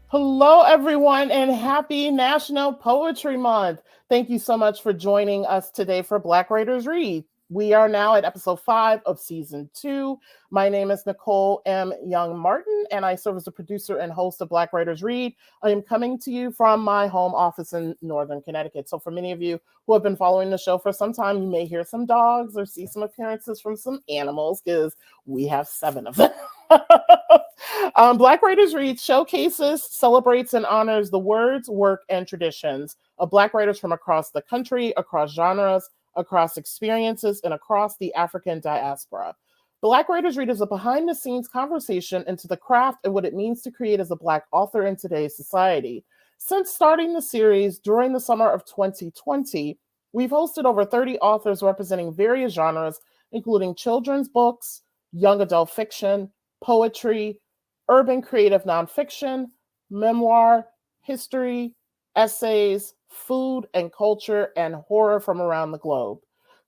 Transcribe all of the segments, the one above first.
Hello, everyone, and happy National Poetry Month. Thank you so much for joining us today for Black Writers Read. We are now at episode 5 of season 2. My name is Nicole M. Young Martin, and I serve as the producer and host of Black Writers Read. I am coming to you from my home office in Northern Connecticut. So for many of you who have been following the show for some time, you may hear some dogs or see some appearances from some animals because we have 7 of them. Black Writers Read showcases, celebrates, and honors the words, work, and traditions of Black writers from across the country, across genres, across experiences, and across the African diaspora. Black Writers Read is a behind-the-scenes conversation into the craft and what it means to create as a Black author in today's society. Since starting the series during the summer of 2020, we've hosted over 30 authors representing various genres, including children's books, young adult fiction, poetry, urban creative nonfiction, memoir, history, essays, food and culture, and horror from around the globe.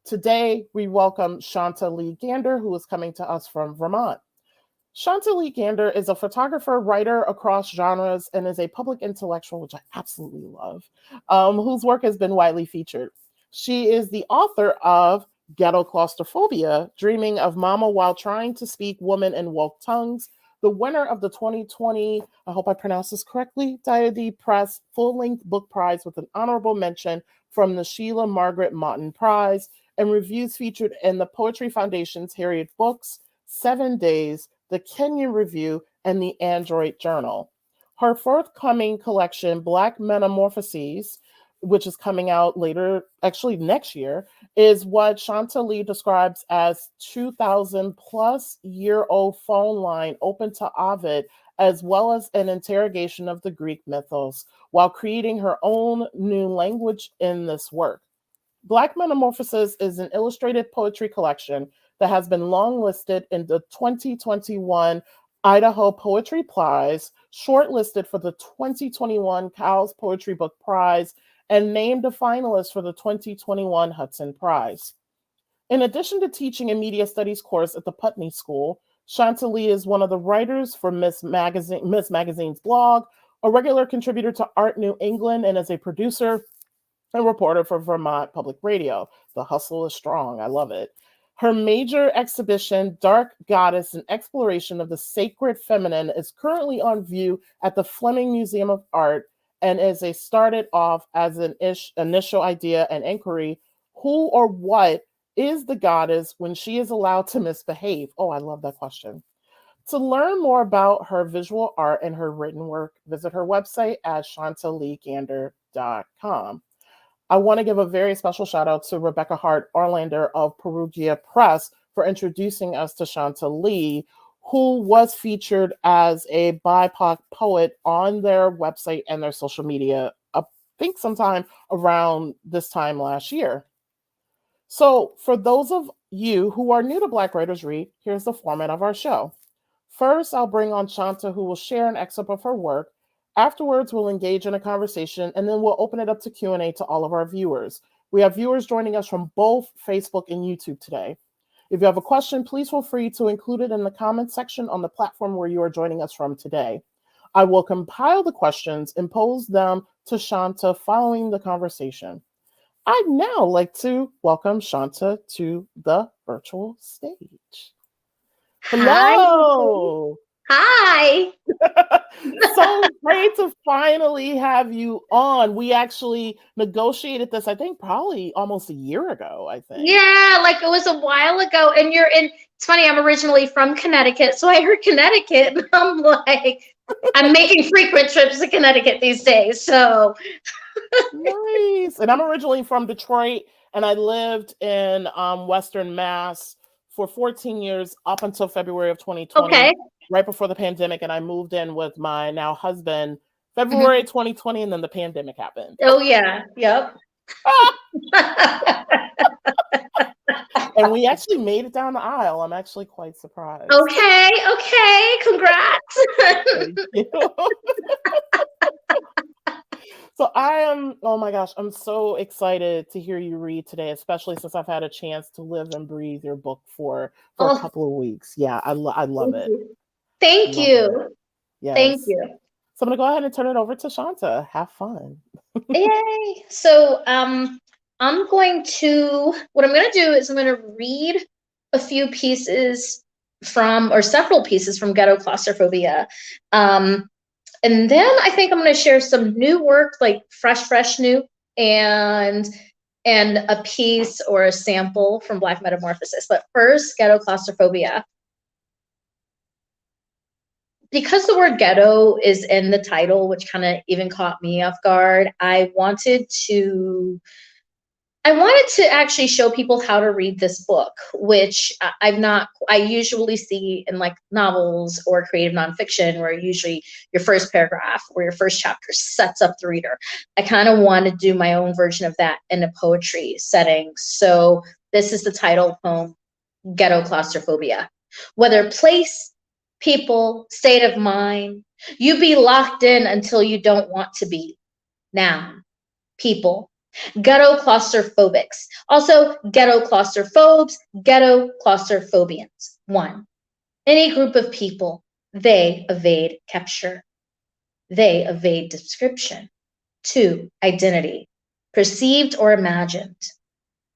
Today, we welcome Shanta Lee Gander, who is coming to us from Vermont. Shanta Lee Gander is a photographer, writer across genres, and is a public intellectual, which I absolutely love, whose work has been widely featured. She is the author of Ghetto, Claustrophobia, Dreaming of Mama While Trying to Speak Woman in Woke Tongues, the winner of the 2020, I hope I pronounced this correctly, Diety Press full-length book prize with an honorable mention from the Sheila Margaret Moughton Prize, and reviews featured in the Poetry Foundation's Harriet Books, 7 Days, the Kenyon Review, and the Android Journal. Her forthcoming collection, Black Metamorphoses, which is coming out later, actually next year, is what Shanta Lee describes as 2,000-plus-year-old phone line open to Ovid, as well as an interrogation of the Greek mythos, while creating her own new language in this work. Black Metamorphoses is an illustrated poetry collection that has been longlisted in the 2021 Idaho Poetry Prize, shortlisted for the 2021 Cowles Poetry Book Prize, and named a finalist for the 2021 Hudson Prize. In addition to teaching a media studies course at the Putney School, Shanta Lee is one of the writers for Miss Magazine's blog, a regular contributor to Art New England, and as a producer and reporter for Vermont Public Radio. The hustle is strong. I love it. Her major exhibition, Dark Goddess, an exploration of the sacred feminine, is currently on view at the Fleming Museum of Art, and started off as an initial idea and inquiry: who or what is the goddess when she is allowed to misbehave? Oh, I love that question. To learn more about her visual art and her written work, visit her website at shantaleegander.com. I want to give a very special shout out to Rebecca Hart Orlander of Perugia Press for introducing us to Shanta Lee, who was featured as a BIPOC poet on their website and their social media, I think sometime around this time last year. So for those of you who are new to Black Writers Read, here's the format of our show. First, I'll bring on Shanta, who will share an excerpt of her work. Afterwards, we'll engage in a conversation, and then we'll open it up to Q&A to all of our viewers. We have viewers joining us from both Facebook and YouTube today. If you have a question, please feel free to include it in the comment section on the platform where you are joining us from today. I will compile the questions and pose them to Shanta following the conversation. I'd now like to welcome Shanta to the virtual stage. Hello. Hi. So great to finally have you on. We actually negotiated this, I think, probably almost a year ago, I think. Yeah, like it was a while ago. And it's funny, I'm originally from Connecticut. So I heard Connecticut, and I'm like, I'm making frequent trips to Connecticut these days. So Nice. And I'm originally from Detroit, and I lived in Western Mass for 14 years up until February of 2020, okay. right before the pandemic. And I moved in with my now husband Mhm. February 2020, and then the pandemic happened. Oh yeah. Yep. And we actually made it down the aisle. I'm actually quite surprised. Okay. Okay. Congrats. Thank you. So I am, oh my gosh, I'm so excited to hear you read today, especially since I've had a chance to live and breathe your book for a Oh, couple of weeks. Yeah, I love thank it. you. Thank Love it. you. Thank Yes. you. So I'm gonna go ahead and turn it over to Shanta. Have fun. Yay. So what I'm gonna do is I'm gonna read a few pieces from, or several pieces from Ghetto Claustrophobia. And then I think I'm gonna share some new work, like fresh new, and a piece or a sample from Black Metamorphosis. But first, Ghetto Claustrophobia. Because the word ghetto is in the title, which kind of even caught me off guard, I wanted to actually show people how to read this book, which I usually see in like novels or creative nonfiction, where usually your first paragraph or your first chapter sets up the reader. I kind of want to do my own version of that in a poetry setting. So this is the title poem, Ghetto Claustrophobia. Whether place, people, state of mind, you be locked in until you don't want to be. Noun, people. Ghetto claustrophobics. Also, ghetto claustrophobes, ghetto claustrophobians. 1. Any group of people, they evade capture. They evade description. 2. Identity. Perceived or imagined.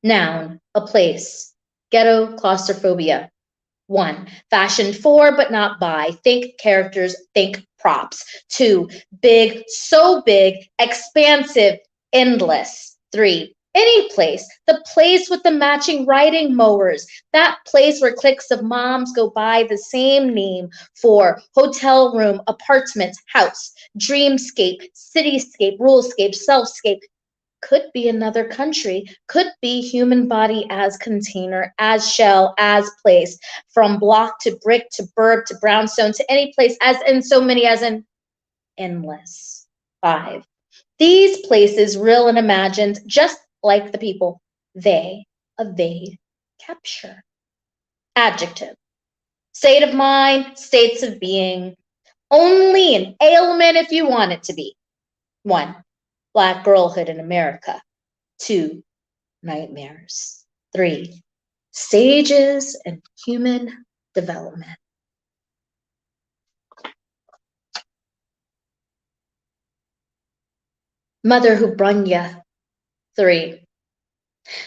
Noun, a place. Ghetto claustrophobia. 1. Fashioned for but not by. Think characters, think props. 2. Big, so big, expansive, endless. 3. Any place, the place with the matching riding mowers, that place where cliques of moms go by the same name for hotel room, apartment, house, dreamscape, cityscape, rulescape, selfscape. Could be another country, could be human body as container, as shell, as place, from block to brick to burb to brownstone to any place, as in so many, as in endless. 5. These places, real and imagined, just like the people, they evade capture. Adjective. State of mind, states of being, only an ailment if you want it to be. 1. Black girlhood in America. 2. Nightmares. 3. Stages in human development. Mother who brung ya. 3.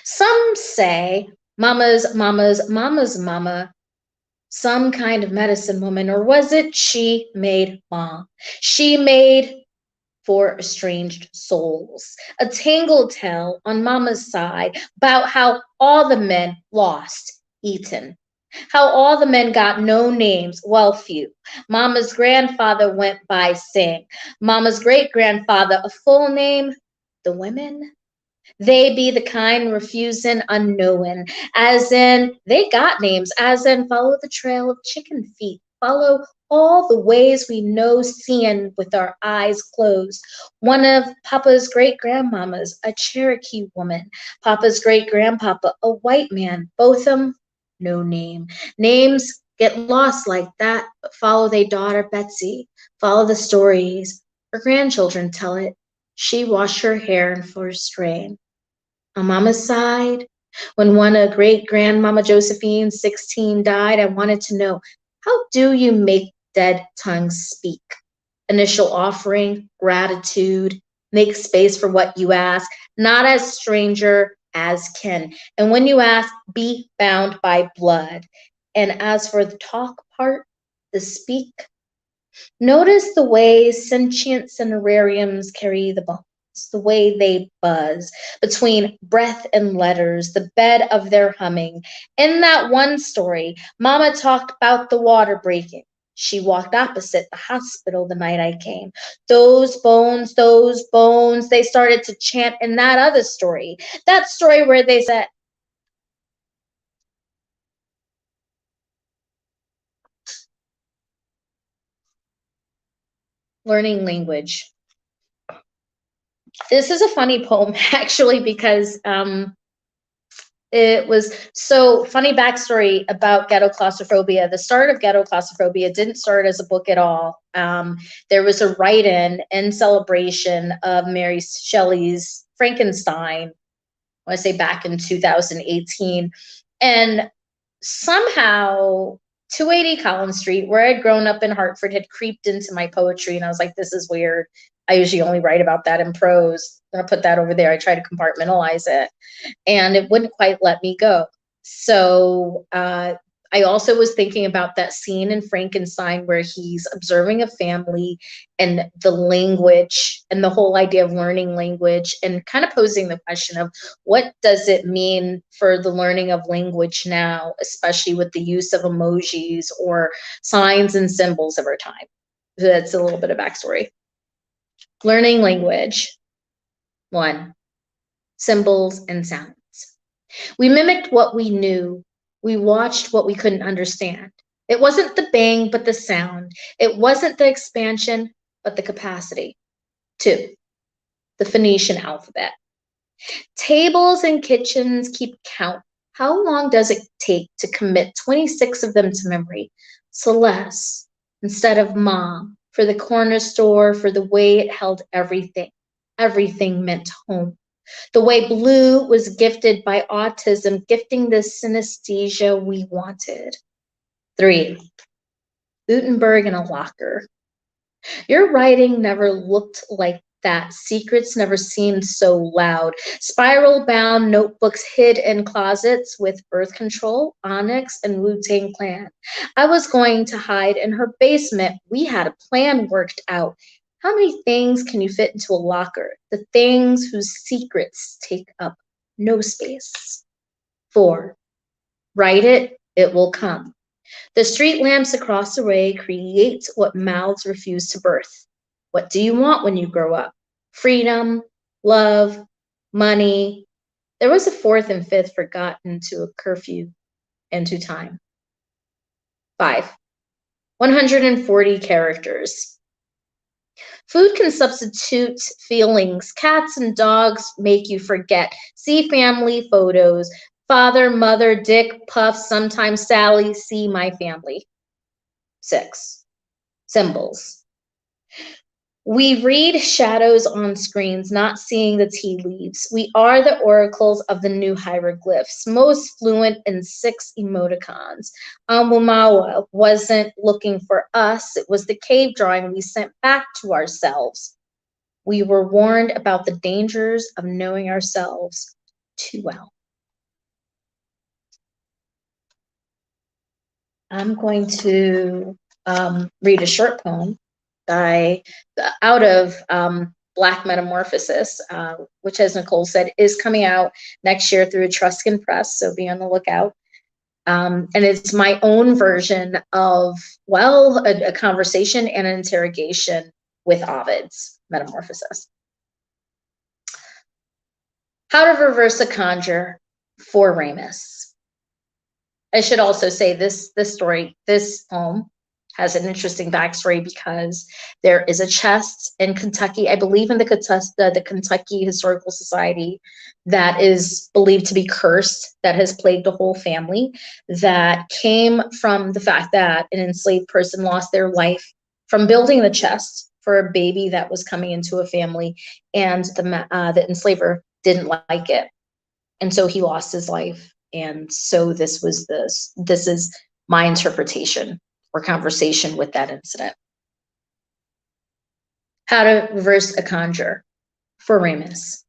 Some say mama's mama's mama's mama, some kind of medicine woman, or was it she made mom? She made for estranged souls. A tangled tale on mama's side about how all the men lost, eaten. How all the men got no names, well, few. Mama's grandfather went by saying, Mama's great-grandfather, a full name. The women? They be the kind refusing unknown, as in they got names, as in follow the trail of chicken feet, follow all the ways we know seeing with our eyes closed. One of Papa's great-grandmamas, a Cherokee woman, Papa's great-grandpapa, a white man, both them no name. Names get lost like that, but follow they daughter Betsy, follow the stories. Her grandchildren tell it. She washed her hair in first rain. On mama's side, when one a great grandmama Josephine, 16, died, I wanted to know, how do you make dead tongues speak? Initial offering, gratitude, make space for what you ask, not as stranger as kin. And when you ask, be bound by blood. And as for the talk part, the speak, notice the way sentient cinerariums carry the bones, the way they buzz between breath and letters, the bed of their humming. In that one story, Mama talked about the water breaking. She walked opposite the hospital the night I came. Those bones, they started to chant in that other story. That story where they said, learning language. This is a funny poem, actually, because it was so funny backstory about ghetto claustrophobia. The start of ghetto claustrophobia didn't start as a book at all. There was a write-in celebration of Mary Shelley's Frankenstein, I want to say back in 2018. And somehow 280 Collins Street, where I'd grown up in Hartford, had creeped into my poetry. And I was like, this is weird. I usually only write about that in prose. I'm going to put that over there. I try to compartmentalize it. And it wouldn't quite let me go. So I also was thinking about that scene in Frankenstein where he's observing a family and the language and the whole idea of learning language, and kind of posing the question of what does it mean for the learning of language now, especially with the use of emojis or signs and symbols of our time. So that's a little bit of backstory. Learning language. 1, symbols and sounds. We mimicked what we knew. We watched what we couldn't understand. It wasn't the bang, but the sound. It wasn't the expansion, but the capacity. 2, the Phoenician alphabet. Tables and kitchens keep count. How long does it take to commit 26 of them to memory? Celeste instead of mom, for the corner store, for the way it held everything. Everything meant home. The way blue was gifted by autism, gifting the synesthesia we wanted. 3, Gutenberg in a locker. Your writing never looked like that. Secrets never seemed so loud. Spiral-bound notebooks hid in closets with Birth Control, Onyx, and Wu-Tang Clan. I was going to hide in her basement. We had a plan worked out. How many things can you fit into a locker? The things whose secrets take up no space. 4, write it, it will come. The street lamps across the way create what mouths refuse to birth. What do you want when you grow up? Freedom, love, money. There was a 4th and 5th forgotten to a curfew and to time. 5, 140 characters. Food can substitute feelings. Cats and dogs make you forget. See family photos. Father, mother, Dick, Puff, sometimes Sally, see my family. 6, symbols. We read shadows on screens, not seeing the tea leaves. We are the oracles of the new hieroglyphs, most fluent in 6 emoticons. Amumawa wasn't looking for us. It was the cave drawing we sent back to ourselves. We were warned about the dangers of knowing ourselves too well. I'm going to read a short poem out of Black Metamorphosis, which, as Nicole said, is coming out next year through Etruscan Press, so be on the lookout. And it's my own version of, well, a conversation and an interrogation with Ovid's Metamorphosis. How to reverse a conjure for Ramus. I should also say this poem has an interesting backstory because there is a chest in Kentucky, I believe in the Kentucky Historical Society, that is believed to be cursed, that has plagued a whole family, that came from the fact that an enslaved person lost their life from building the chest for a baby that was coming into a family, and the enslaver didn't like it. And so he lost his life. And so this is my interpretation or conversation with that incident. How to reverse a conjure for Ramus.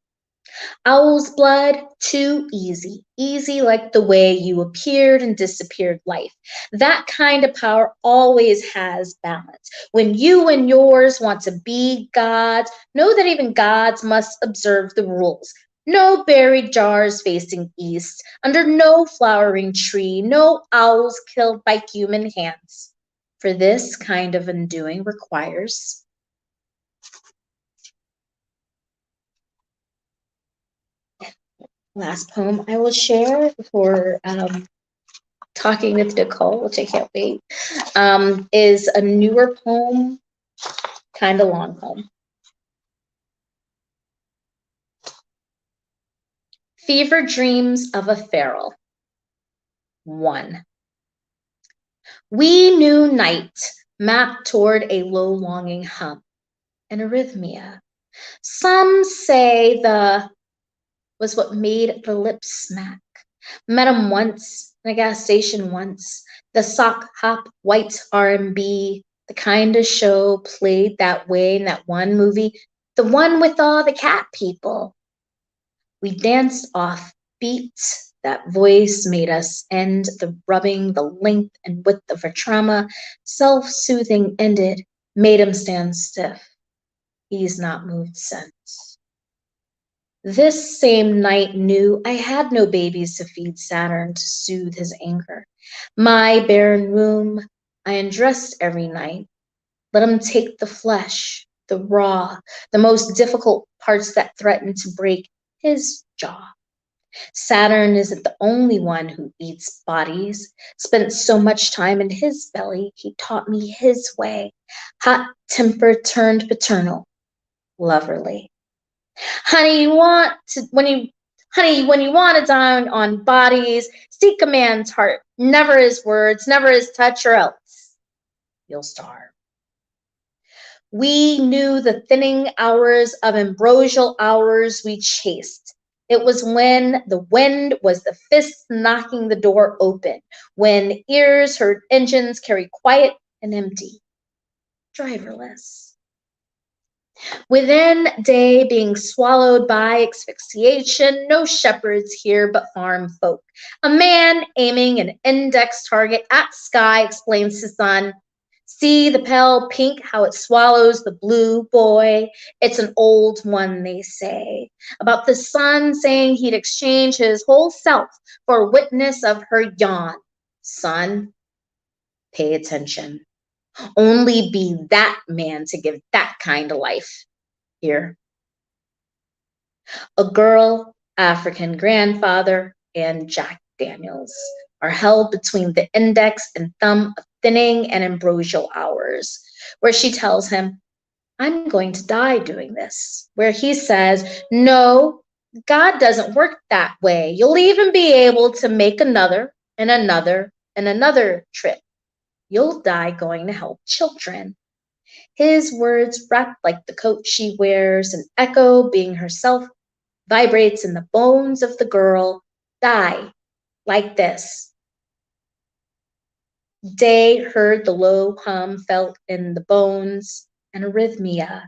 Owl's blood, too easy. Easy like the way you appeared and disappeared life. That kind of power always has balance. When you and yours want to be gods, know that even gods must observe the rules. No buried jars facing east, under no flowering tree, no owls killed by human hands. For this kind of undoing requires last poem I will share before talking with Nicole, which I can't wait, is a newer poem, kind of long poem. Fever Dreams of a Feral. 1. We knew night mapped toward a low longing hum, an arrhythmia. Some say the was what made the lips smack. Met him once in a gas station once. The sock hop white R&B, the kind of show played that way in that one movie, the one with all the cat people. We danced off beats. That voice made us end the rubbing, the length and width of her trauma. Self-soothing ended, made him stand stiff. He's not moved since. This same night knew I had no babies to feed Saturn to soothe his anger. My barren womb I undressed every night. Let him take the flesh, the raw, the most difficult parts that threatened to break his jaw. Saturn isn't the only one who eats bodies. Spent so much time in his belly, he taught me his way. Hot temper turned paternal, loverly. Honey, when you want to dine on bodies, seek a man's heart, never his words, never his touch, or else you'll starve. We knew the thinning hours of ambrosial hours we chased. It was when the wind was the fist knocking the door open, when ears heard engines carry quiet and empty, driverless. Within day being swallowed by asphyxiation, no shepherds here but farm folk. A man aiming an index target at sky explains to son, see the pale pink, how it swallows the blue, boy. It's an old one, they say, about the son saying he'd exchange his whole self for witness of her yawn. Son, pay attention. Only be that man to give that kind of life here. A girl, African grandfather, and Jack Daniels are held between the index and thumb of thinning and ambrosial hours, where she tells him, I'm going to die doing this, where he says, no, God doesn't work that way. You'll even be able to make another and another and another trip. You'll die going to help children. His words wrapped like the coat she wears, an echo being herself, vibrates in the bones of the girl. Die like this. Day heard the low hum felt in the bones, an arrhythmia.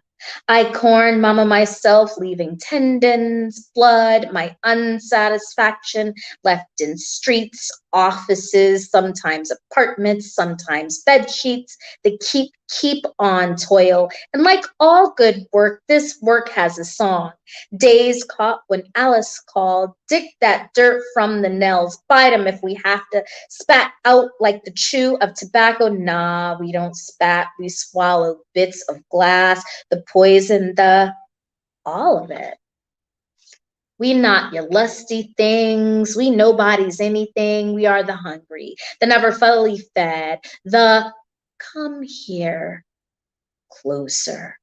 I corn mama myself, leaving tendons, blood, my unsatisfaction left in streets, offices, sometimes apartments, sometimes bed sheets. The keep on toil. And like all good work, this work has a song. Days caught when Alice called, dig that dirt from the nails, bite 'em if we have to, spat out like the chew of tobacco. Nah, we don't spat, we swallow bits of glass, the poison, all of it. We not your lusty things, we nobody's anything, we are the hungry, the never fully fed, the come here closer.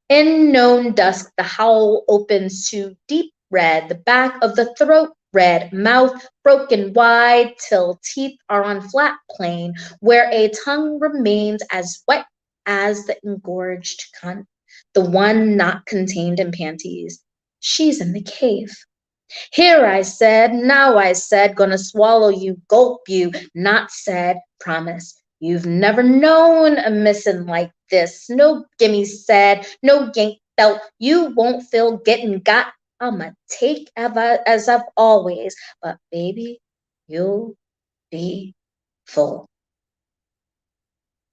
In known dusk, the howl opens to deep red, the back of the throat red, mouth broken wide till teeth are on flat plane, where a tongue remains as wet as the engorged cunt, the one not contained in panties. She's in the cave. Here I said, now I said, gonna swallow you, gulp you, not said, promise. You've never known a missin' like this. No gimme said, no yank felt. You won't feel getting got. I'ma take as I've always. But baby, you'll be full.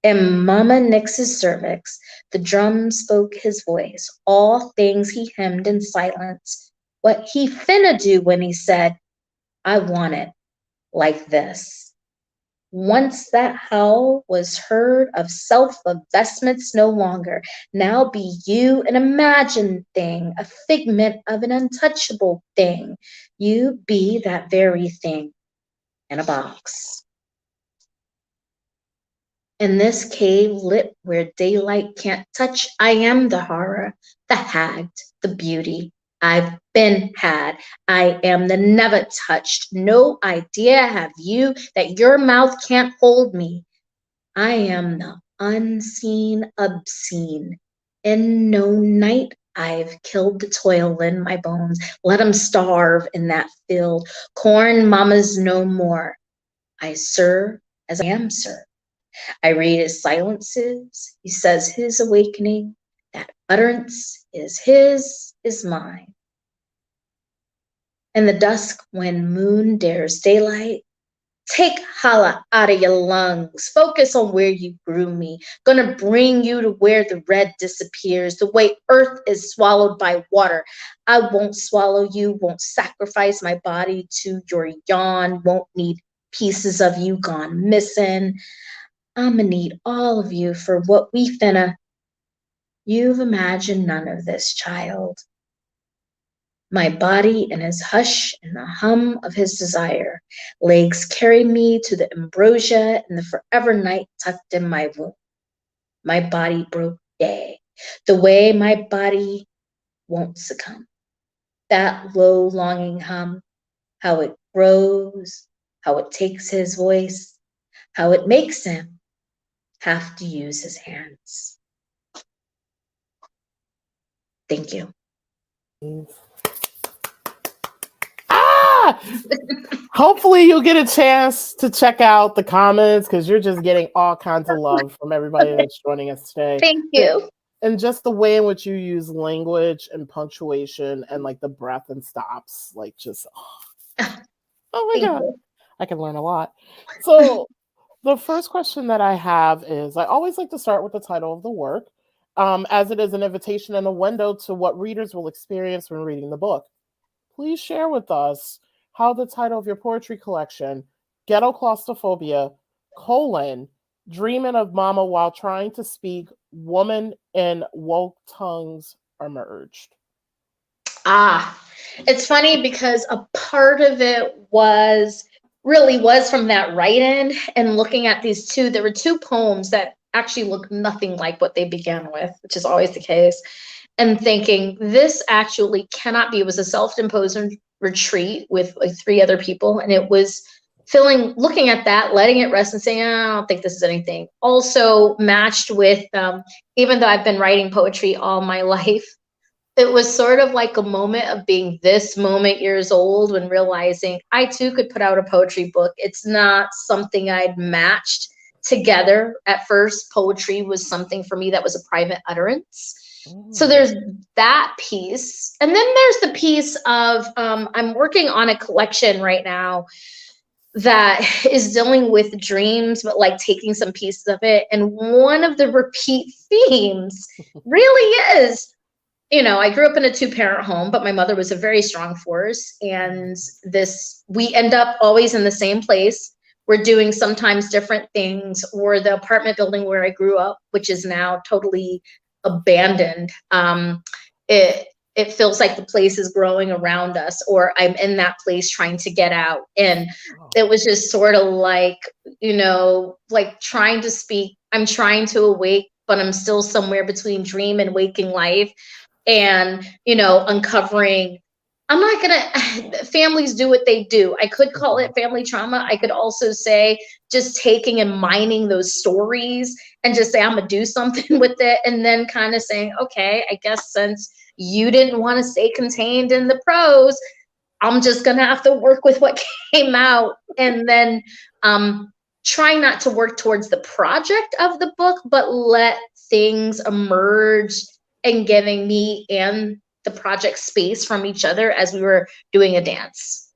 In Mama Nix's cervix, the drum spoke his voice. All things he hemmed in silence. What he finna do when he said, I want it like this. Once that howl was heard of self of vestments no longer. Now be you an imagined thing, a figment of an untouchable thing. You be that very thing in a box. In this cave lit where daylight can't touch, I am the horror, the hagged, the beauty. I've been had. I am the never touched. No idea have you that your mouth can't hold me. I am the unseen obscene. In no night I've killed the toil in my bones. Let 'em starve in that field. Corn mamas no more. I serve as I am served. I read his silences. He says his awakening. That utterance is his, is mine. In the dusk when moon dares daylight, take holla out of your lungs. Focus on where you grew me. Gonna bring you to where the red disappears, the way earth is swallowed by water. I won't swallow you, won't sacrifice my body to your yawn, won't need pieces of you gone missing. I'ma need all of you for what we finna. You've imagined none of this, child. My body in his hush and the hum of his desire. Legs carry me to the ambrosia and the forever night tucked in my womb. My body broke day, the way my body won't succumb. That low longing hum, how it grows, how it takes his voice, how it makes him have to use his hands. Thank you. Ah! Hopefully you'll get a chance to check out the comments because you're just getting all kinds of love from everybody that's joining us today. Thank you. And just the way in which you use language and punctuation and like the breath and stops, like just, oh my Thank God, you. I can learn a lot. So the first question that I have is, I always like to start with the title of the work, as it is an invitation and a window to what readers will experience when reading the book. Please share with us how the title of your poetry collection, Ghetto Claustrophobia, Dreamin' of Mama While Trying to Speak Woman in Woke Tongues emerged. It's funny because a part of it was from that write-in and looking at these two. There were two poems that actually look nothing like what they began with, which is always the case, and thinking this actually cannot be. It was a self-imposed retreat with like 3 other people, and it was looking at that, letting it rest and saying, I don't think this is anything. Also matched with, even though I've been writing poetry all my life, it was sort of like a moment of being this moment years old when realizing I too could put out a poetry book. It's not something I'd matched together. At first, poetry was something for me that was a private utterance. So there's that piece. And then there's the piece of, I'm working on a collection right now that is dealing with dreams, but like taking some pieces of it. And one of the repeat themes really is, I grew up in a 2-parent home, but my mother was a very strong force. And we end up always in the same place. We're doing sometimes different things, or the apartment building where I grew up, which is now totally abandoned. It feels like the place is growing around us, or I'm in that place trying to get out. And it was just sort of like, like trying to speak. I'm trying to awake, but I'm still somewhere between dream and waking life. And, uncovering, families do what they do. I could call it family trauma. I could also say just taking and mining those stories and just say, I'm going to do something with it. And then kind of saying, okay, I guess since you didn't want to stay contained in the prose, I'm just going to have to work with what came out. And then try not to work towards the project of the book, but let things emerge and giving me and the project space from each other as we were doing a dance.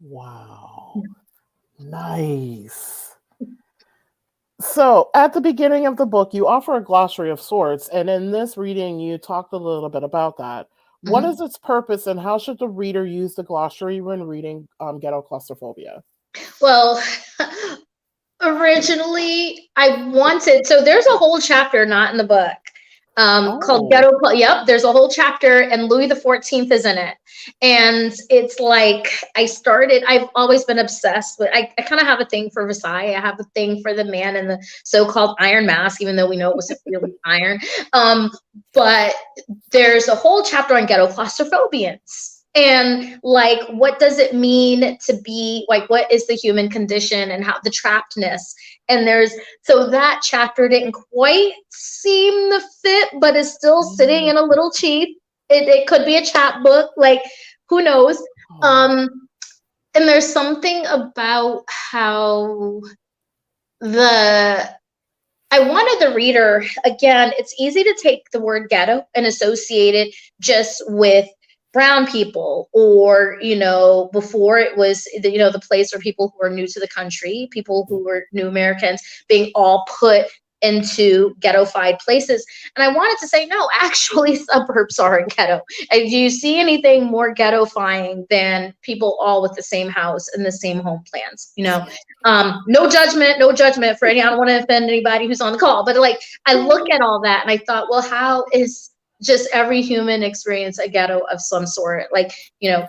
Wow. Nice. So at the beginning of the book, you offer a glossary of sorts. And in this reading, you talked a little bit about that. What is its purpose, and how should the reader use the glossary when reading Ghetto Claustrophobia? Well, Originally, I wanted, so there's a whole chapter not in the book called Oh. Ghetto. Yep, there's a whole chapter, and Louis the 14th is in it. And it's like I've always been obsessed with, I kind of have a thing for Versailles. I have a thing for the man in the so-called iron mask, even though we know it wasn't really iron. But there's a whole chapter on ghetto claustrophobians. And like, what does it mean to be like, what is the human condition and how the trappedness? And so that chapter didn't quite seem to fit, but is still sitting in a little cheap. It could be a chapbook, like who knows? And there's something about how I wanted the reader, again, it's easy to take the word ghetto and associate it just with brown people, or, before it was, the place where people who are new to the country, people who were new Americans being all put into ghettofied places. And I wanted to say, no, actually suburbs are a ghetto. And do you see anything more ghettofying than people all with the same house and the same home plans? No judgment for any, I don't want to offend anybody who's on the call, but like, I look at all that and I thought, well, how is just every human experience a ghetto of some sort, like,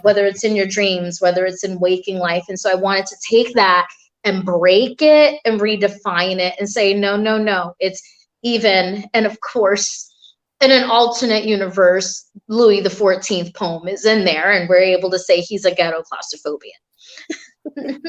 whether it's in your dreams, whether it's in waking life. And so I wanted to take that and break it and redefine it and say, no, it's even. And of course, in an alternate universe, Louis the 14th poem is in there, and we're able to say he's a ghetto claustrophobian.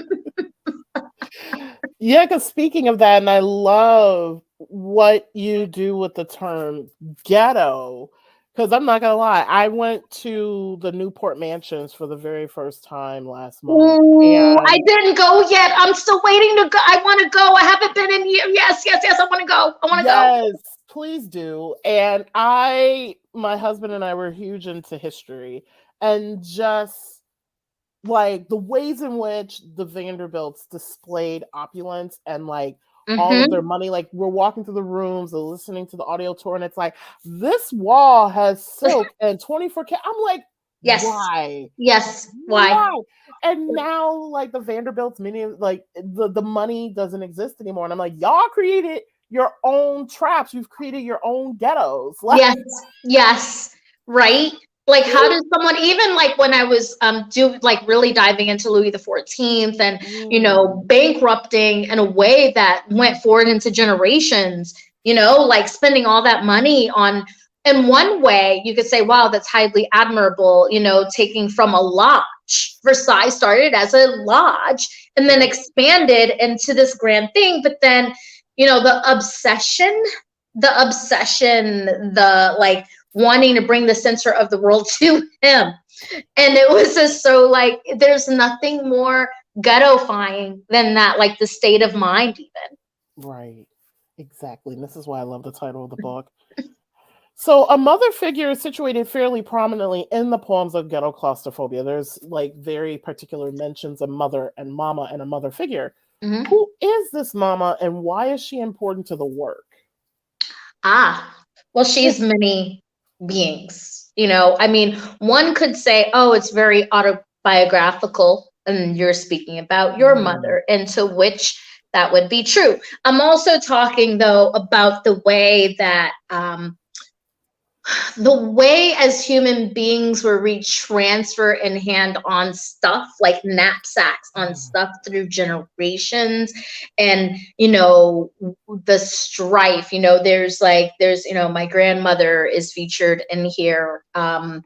Yeah, because speaking of that, and I love what you do with the term ghetto, because I'm not gonna lie, I went to the Newport Mansions for the very first time last month. Ooh, I didn't go yet. I'm still waiting to go. I want to go. I haven't been in here. Yes. I want to go. Yes, please do. And my husband and I were huge into history, and just like the ways in which the Vanderbilts displayed opulence and like all of their money. Like, we're walking through the rooms, listening to the audio tour, and it's like, this wall has silk and 24K. I'm like, yes, why? Yes, why? And now, like, the Vanderbilts, like the money doesn't exist anymore, and I'm like, y'all created your own traps. You've created your own ghettos. Like, yes, right. Like, how does someone, even like when I was really diving into Louis the 14th and bankrupting in a way that went forward into generations, like spending all that money on, in one way you could say, wow, that's highly admirable, taking from a lodge. Versailles started as a lodge and then expanded into this grand thing. But then, the obsession, the like wanting to bring the center of the world to him. And it was just so like, there's nothing more ghetto-fying than that, like the state of mind even. Right, exactly. And this is why I love the title of the book. So a mother figure is situated fairly prominently in the poems of Ghetto Claustrophobia. There's like very particular mentions of mother and mama and a mother figure. Mm-hmm. Who is this mama and why is she important to the work? Well, she's many beings, I mean, one could say, oh, it's very autobiographical, and you're speaking about your mother, and to which that would be true. I'm also talking, though, about the way that as human beings where we transfer and hand on stuff, like knapsacks on stuff through generations, and the strife, there's my grandmother is featured in here, also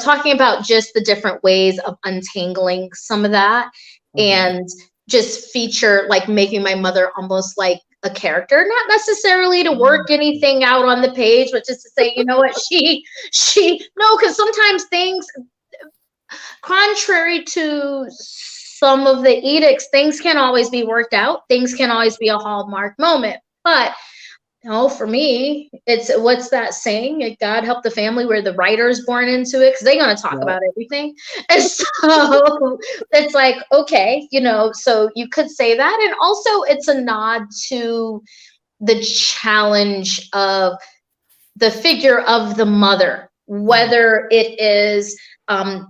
talking about just the different ways of untangling some of that, and just feature like making my mother almost like a character, not necessarily to work anything out on the page, but just to say, what, because sometimes things, contrary to some of the edicts, things can't always be worked out. Things can always be a hallmark moment. But for me, it's, what's that saying? God help the family where the writer is born into it, because they're going to talk about everything. And so it's like, okay, so you could say that. And also it's a nod to the challenge of the figure of the mother whether it is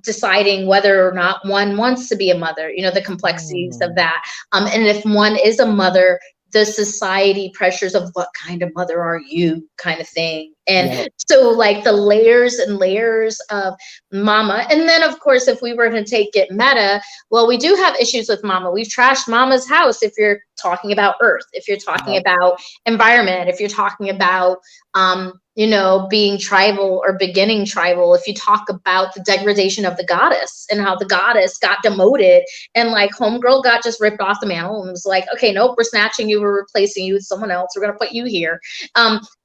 deciding whether or not one wants to be a mother, the complexities of that. And if one is a mother, the society pressures of what kind of mother are you kind of thing. And so like the layers and layers of mama. And then of course, if we were going to take it meta, well, we do have issues with mama. We've trashed mama's house. If you're talking about earth, if you're talking about environment, if you're talking about, being tribal or beginning tribal, if you talk about the degradation of the goddess and how the goddess got demoted and like homegirl got just ripped off the mantle and was like, okay, nope, we're snatching you, we're replacing you with someone else, we're going to put you here.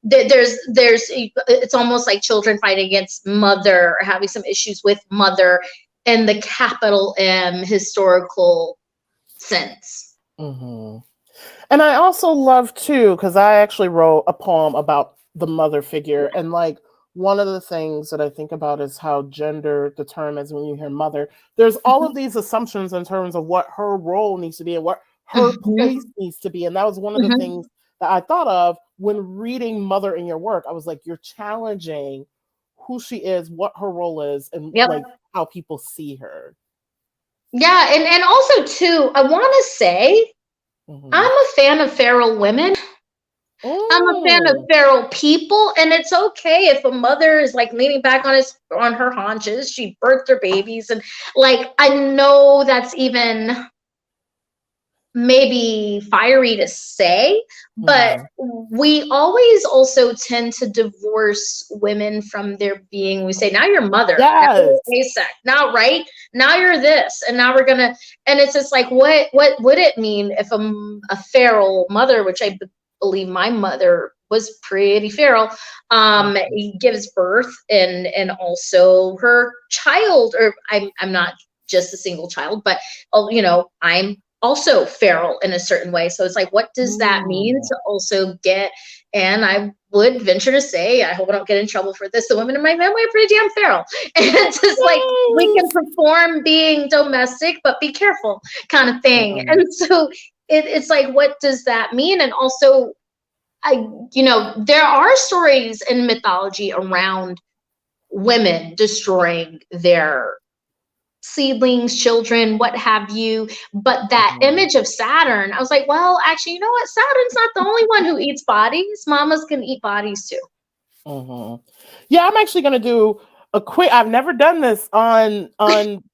It's almost like children fighting against mother or having some issues with mother in the capital M historical sense. And I also love too, because I actually wrote a poem about the mother figure, and like one of the things that I think about is how gender determines when you hear mother. There's all of these assumptions in terms of what her role needs to be and what her place needs to be, and that was one of the things that I thought of when reading mother in your work. I was like, you're challenging who she is, what her role is, and like how people see her. Yeah, and also too, I want to say, I'm a fan of feral women. I'm a fan of feral people, and it's okay if a mother is like leaning back on her haunches. She birthed her babies, and like I know that's even maybe fiery to say, but we always also tend to divorce women from their being. We say, now you're mother, now you're asexual, now right, now you're this, and now we're gonna, and it's just like, what would it mean if a feral mother, which I believe my mother was pretty feral, gives birth, and also her child, or I'm not just a single child, but I'm also feral in a certain way. So it's like, what does that mean to also get, and I would venture to say, I hope I don't get in trouble for this, the women in my family are pretty damn feral. And it's just like, we can perform being domestic, but be careful kind of thing. And so it's like, what does that mean? And also, there are stories in mythology around women destroying their seedlings, children, what have you. But that image of Saturn, I was like, well, actually, you know what? Saturn's not the only one who eats bodies. Mamas can eat bodies too. Yeah, I'm actually going to do a quick, I've never done this on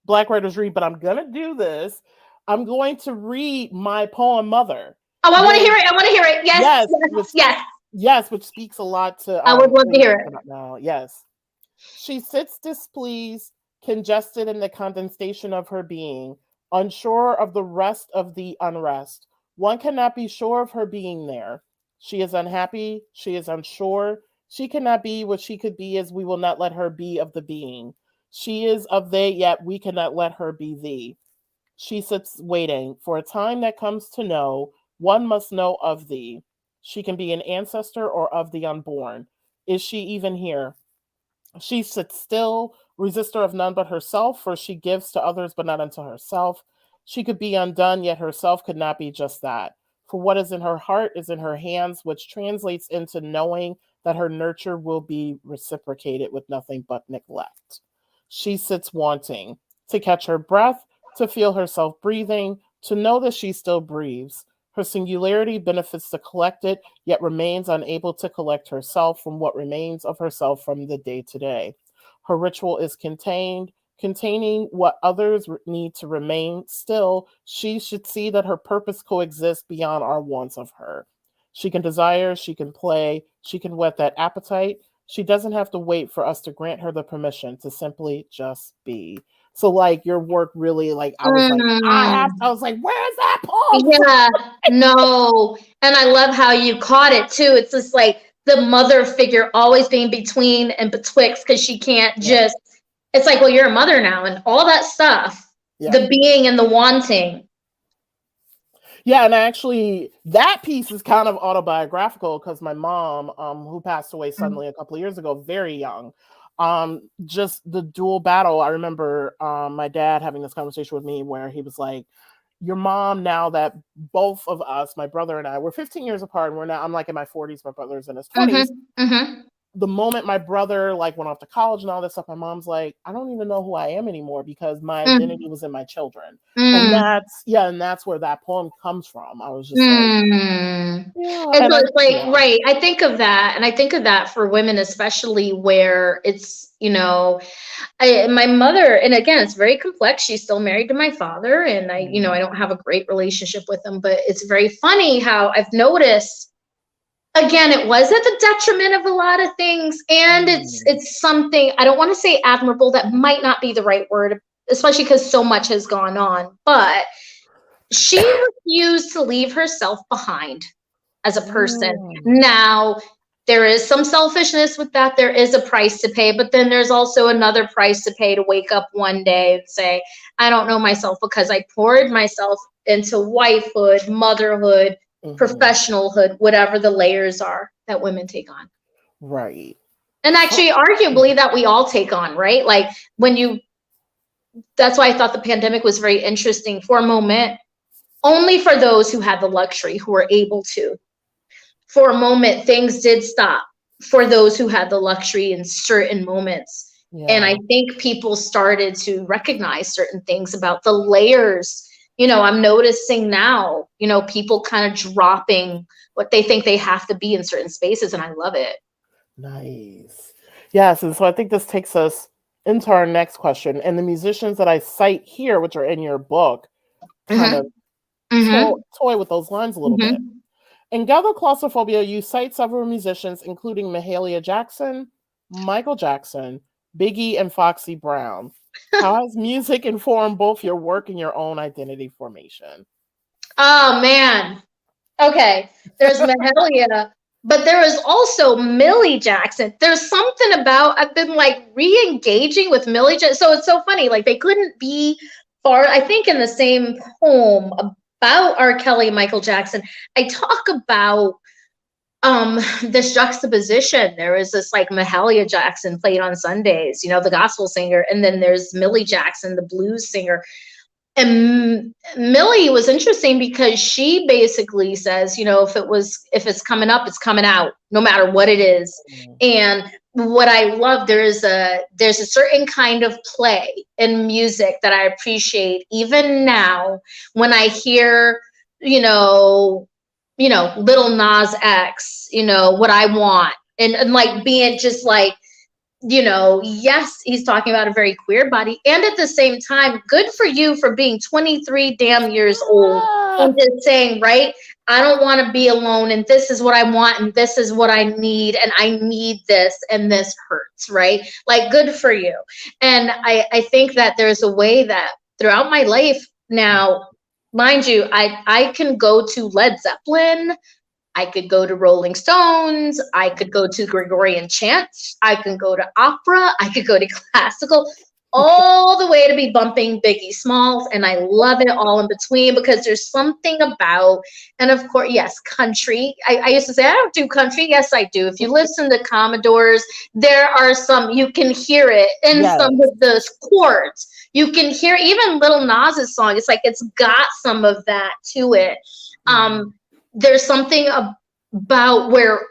Black Writers Read, but I'm going to do this. I'm going to read my poem Mother. Oh, I want to hear it. I want to hear it. Yes, which speaks a lot to I would love to hear it. Now. Yes. She sits displeased, congested in the condensation of her being, unsure of the rest of the unrest. One cannot be sure of her being there. She is unhappy. She is unsure. She cannot be what she could be, as we will not let her be of the being. She is of they, yet we cannot let her be thee. She sits waiting for a time that comes to know. One must know of thee. She can be an ancestor or of the unborn. Is she even here? She sits still, resistor of none but herself, for she gives to others but not unto herself. She could be undone, yet herself could not be just that. For what is in her heart is in her hands, which translates into knowing that her nurture will be reciprocated with nothing but neglect. She sits wanting, to catch her breath, to feel herself breathing, to know that she still breathes. Her singularity benefits the collected, yet remains unable to collect herself from what remains of herself from the day to day. Her ritual is containing what others need to remain still. She should see that her purpose coexists beyond our wants of her. She can desire, she can play, she can whet that appetite. She doesn't have to wait for us to grant her the permission to simply just be. So like your work really, like I was like, where's that poem? Yeah, no. And I love how you caught it too. It's just like the mother figure always being between and betwixt, because she can't just, it's like, well, you're a mother now, and all that stuff, the being and the wanting. Yeah, and actually that piece is kind of autobiographical, because my mom, who passed away suddenly a couple of years ago, very young, just the dual battle. I remember my dad having this conversation with me where he was like, your mom, now that both of us, my brother and I, we're 15 years apart, and I'm like in my 40s, my brother's in his 20s. the moment my brother like went off to college and all this stuff, my mom's like, I don't even know who I am anymore because my identity was in my children. And that's where that poem comes from. I was just like, yeah. And so it's like, right. I think of that, and I think of that for women, especially where it's, you know, my mother, and again, it's very complex. She's still married to my father, and I, you know, I don't have a great relationship with him, but it's very funny how I've noticed, again, it was at the detriment of a lot of things. And it's something, I don't want to say admirable, that might not be the right word, especially because so much has gone on, but she refused to leave herself behind as a person. Now, there is some selfishness with that. There is a price to pay, but then there's also another price to pay to wake up one day and say, I don't know myself because I poured myself into wifehood, motherhood, professionalhood, whatever the layers are that women take on. Right. And actually, arguably, that we all take on, right? Like that's why I thought the pandemic was very interesting for a moment, only for those who had the luxury, who were able to. For a moment, things did stop for those who had the luxury in certain moments. And I think people started to recognize certain things about the layers. You know, I'm noticing now, you know, people kind of dropping what they think they have to be in certain spaces, and I love it. Nice. Yes, and so I think this takes us into our next question. And the musicians that I cite here, which are in your book, kind of toy with those lines a little bit. In Ghetto, Claustrophobia, you cite several musicians, including Mahalia Jackson, Michael Jackson, Biggie, and Foxy Brown. How has music informed both your work and your own identity formation? Oh, man. Okay. There's Mahalia, but there is also Millie Jackson. There's something about, I've been like re-engaging with Millie Jackson. So it's so funny. Like they couldn't be far, I think in the same poem about R. Kelly and Michael Jackson, I talk about this juxtaposition. There is this like Mahalia Jackson played on Sundays, you know, the gospel singer, and then there's Millie Jackson, the blues singer. And Millie was interesting because she basically says, you know, if it's coming up, it's coming out, no matter what it is. And what I love, there's a certain kind of play in music that I appreciate even now when I hear, you know, Lil Nas X, you know, What I Want, and like being just like, you know, yes, he's talking about a very queer body, and at the same time, good for you for being 23 damn years old and just saying, right, I don't want to be alone, and this is what I want, and this is what I need, and I need this, and this hurts, right? Like, good for you. And I think that there's a way that throughout my life now, mind you, I can go to Led Zeppelin, I could go to Rolling Stones, I could go to Gregorian chants, I can go to opera, I could go to classical, all the way to be bumping Biggie Smalls, and I love it all in between because there's something about, and of course, yes, country. I used to say, I don't do country. Yes, I do. If you listen to Commodores, there are some, you can hear it in some of the chords. You can hear even Lil Nas's song. It's like it's got some of that to it. There's something about where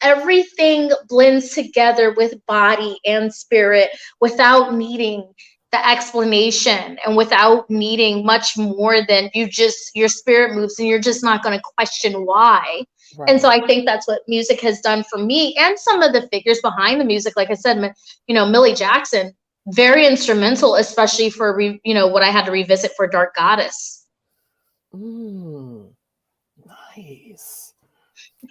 everything blends together with body and spirit without needing the explanation and without needing much more than your spirit moves and you're just not going to question why. Right. And so I think that's what music has done for me and some of the figures behind the music. Like I said, you know, Millie Jackson, very instrumental, especially for, you know, what I had to revisit for Dark Goddess. Nice.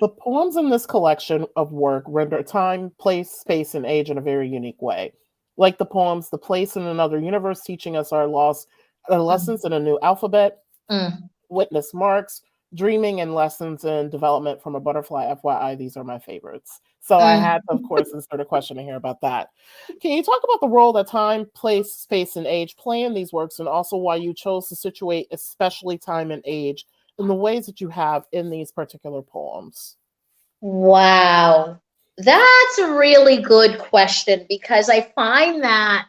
The poems in this collection of work render time, place, space, and age in a very unique way. Like the poems, The Place in Another Universe Teaching Us Our Lessons in a New Alphabet, Witness Marks, Dreaming, and Lessons in Development from a Butterfly. FYI, these are my favorites. So I had to, of course, insert a question in here about that. Can you talk about the role that time, place, space, and age play in these works, and also why you chose to situate especially time and age in the ways that you have in these particular poems? Wow. That's a really good question because I find that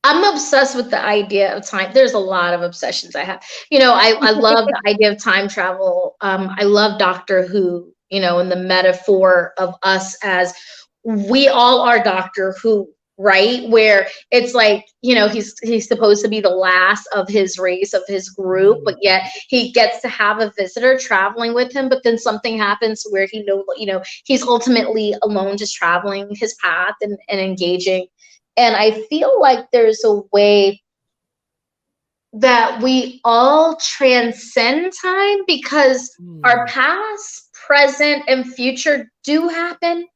I'm obsessed with the idea of time. There's a lot of obsessions I have. You know, I love the idea of time travel. I love Doctor Who. you know, in the metaphor of us as we all are Doctor Who, right? Where it's like, you know, he's supposed to be the last of his race, of his group, but yet he gets to have a visitor traveling with him, but then something happens where he you know, he's ultimately alone, just traveling his path and engaging. And I feel like there's a way that we all transcend time, because our past, present, and future do happen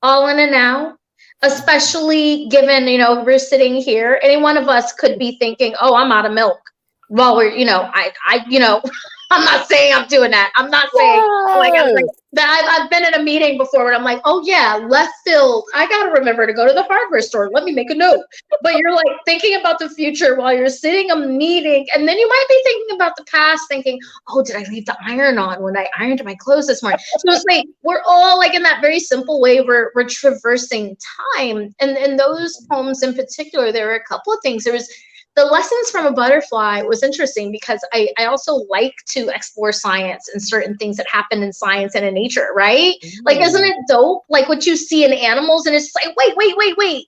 all in and out, especially given, you know, we're sitting here, any one of us could be thinking, oh, I'm out of milk. Well, we're, you know, you know, I'm not saying I'm doing that. I'm not saying like, I'm like that. I've been in a meeting before where I'm like, oh yeah, left field. I got to remember to go to the hardware store. Let me make a note. But you're like thinking about the future while you're sitting a meeting. And then you might be thinking about the past, thinking, oh, did I leave the iron on when I ironed my clothes this morning? So it's like, we're all like in that very simple way, we're traversing time. And in those poems in particular, there were a couple of things. There was the lessons from a butterfly was interesting because I also like to explore science and certain things that happen in science and in nature, right? Like, isn't it dope? Like what you see in animals, and it's like, wait,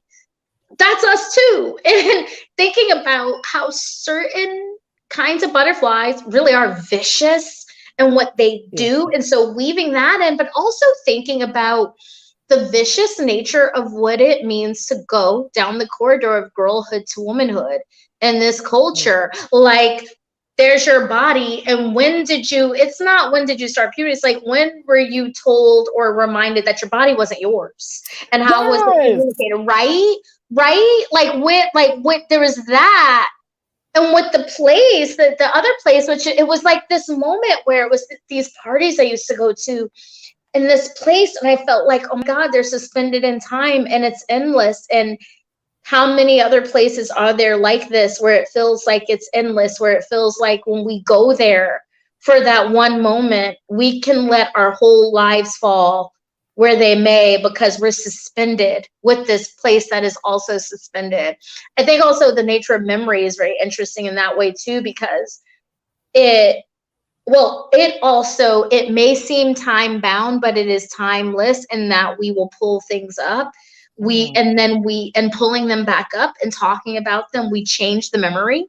that's us too. And thinking about how certain kinds of butterflies really are vicious and what they do. And so weaving that in, but also thinking about the vicious nature of what it means to go down the corridor of girlhood to womanhood in this culture. Like, there's your body, and it's not when did you start puberty, it's like, when were you told or reminded that your body wasn't yours, and how was it communicated, right? Like there was that. And with the place, the other place, which it was like this moment where it was these parties I used to go to in this place, and I felt like, oh my God, they're suspended in time and it's endless. And how many other places are there like this, where it feels like it's endless, where it feels like when we go there for that one moment, we can let our whole lives fall where they may, because we're suspended with this place that is also suspended. I think also the nature of memory is very interesting in that way too, because it may seem time bound, but it is timeless in that we will pull things up. And pulling them back up and talking about them, we change the memory.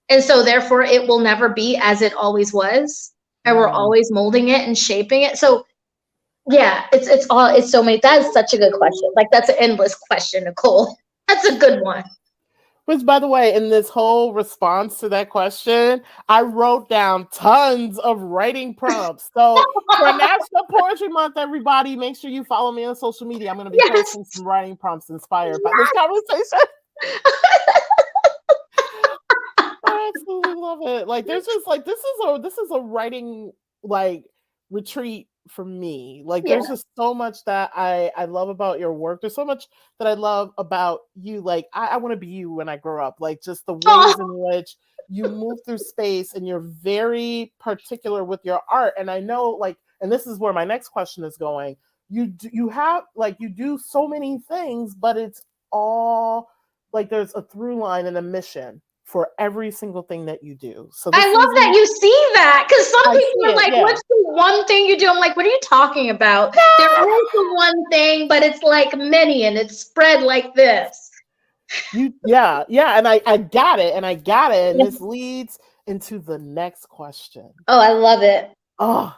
And so therefore it will never be as it always was. And we're always molding it and shaping it. So yeah, it's so many. That is such a good question. Like, that's an endless question, Nicole. That's a good one. Which, by the way, in this whole response to that question, I wrote down tons of writing prompts. So for National Poetry Month, everybody, make sure you follow me on social media. I'm going to be posting some writing prompts inspired by this conversation. I absolutely love it. Like, there's just like, this is a writing like retreat for me. Like, there's just so much that I love about your work. There's so much that I love about you. Like, I want to be you when I grow up. Like, just the ways in which you move through space, and you're very particular with your art. And I know, like, and this is where my next question is going. You do so many things, but it's all like there's a through line and a mission for every single thing that you do. So I love that you see that, because some people are like, what's the one thing you do? I'm like, what are you talking about? There is the one thing, but it's like many, and it's spread like this. And I got it. And this leads into the next question. Oh, I love it. Oh,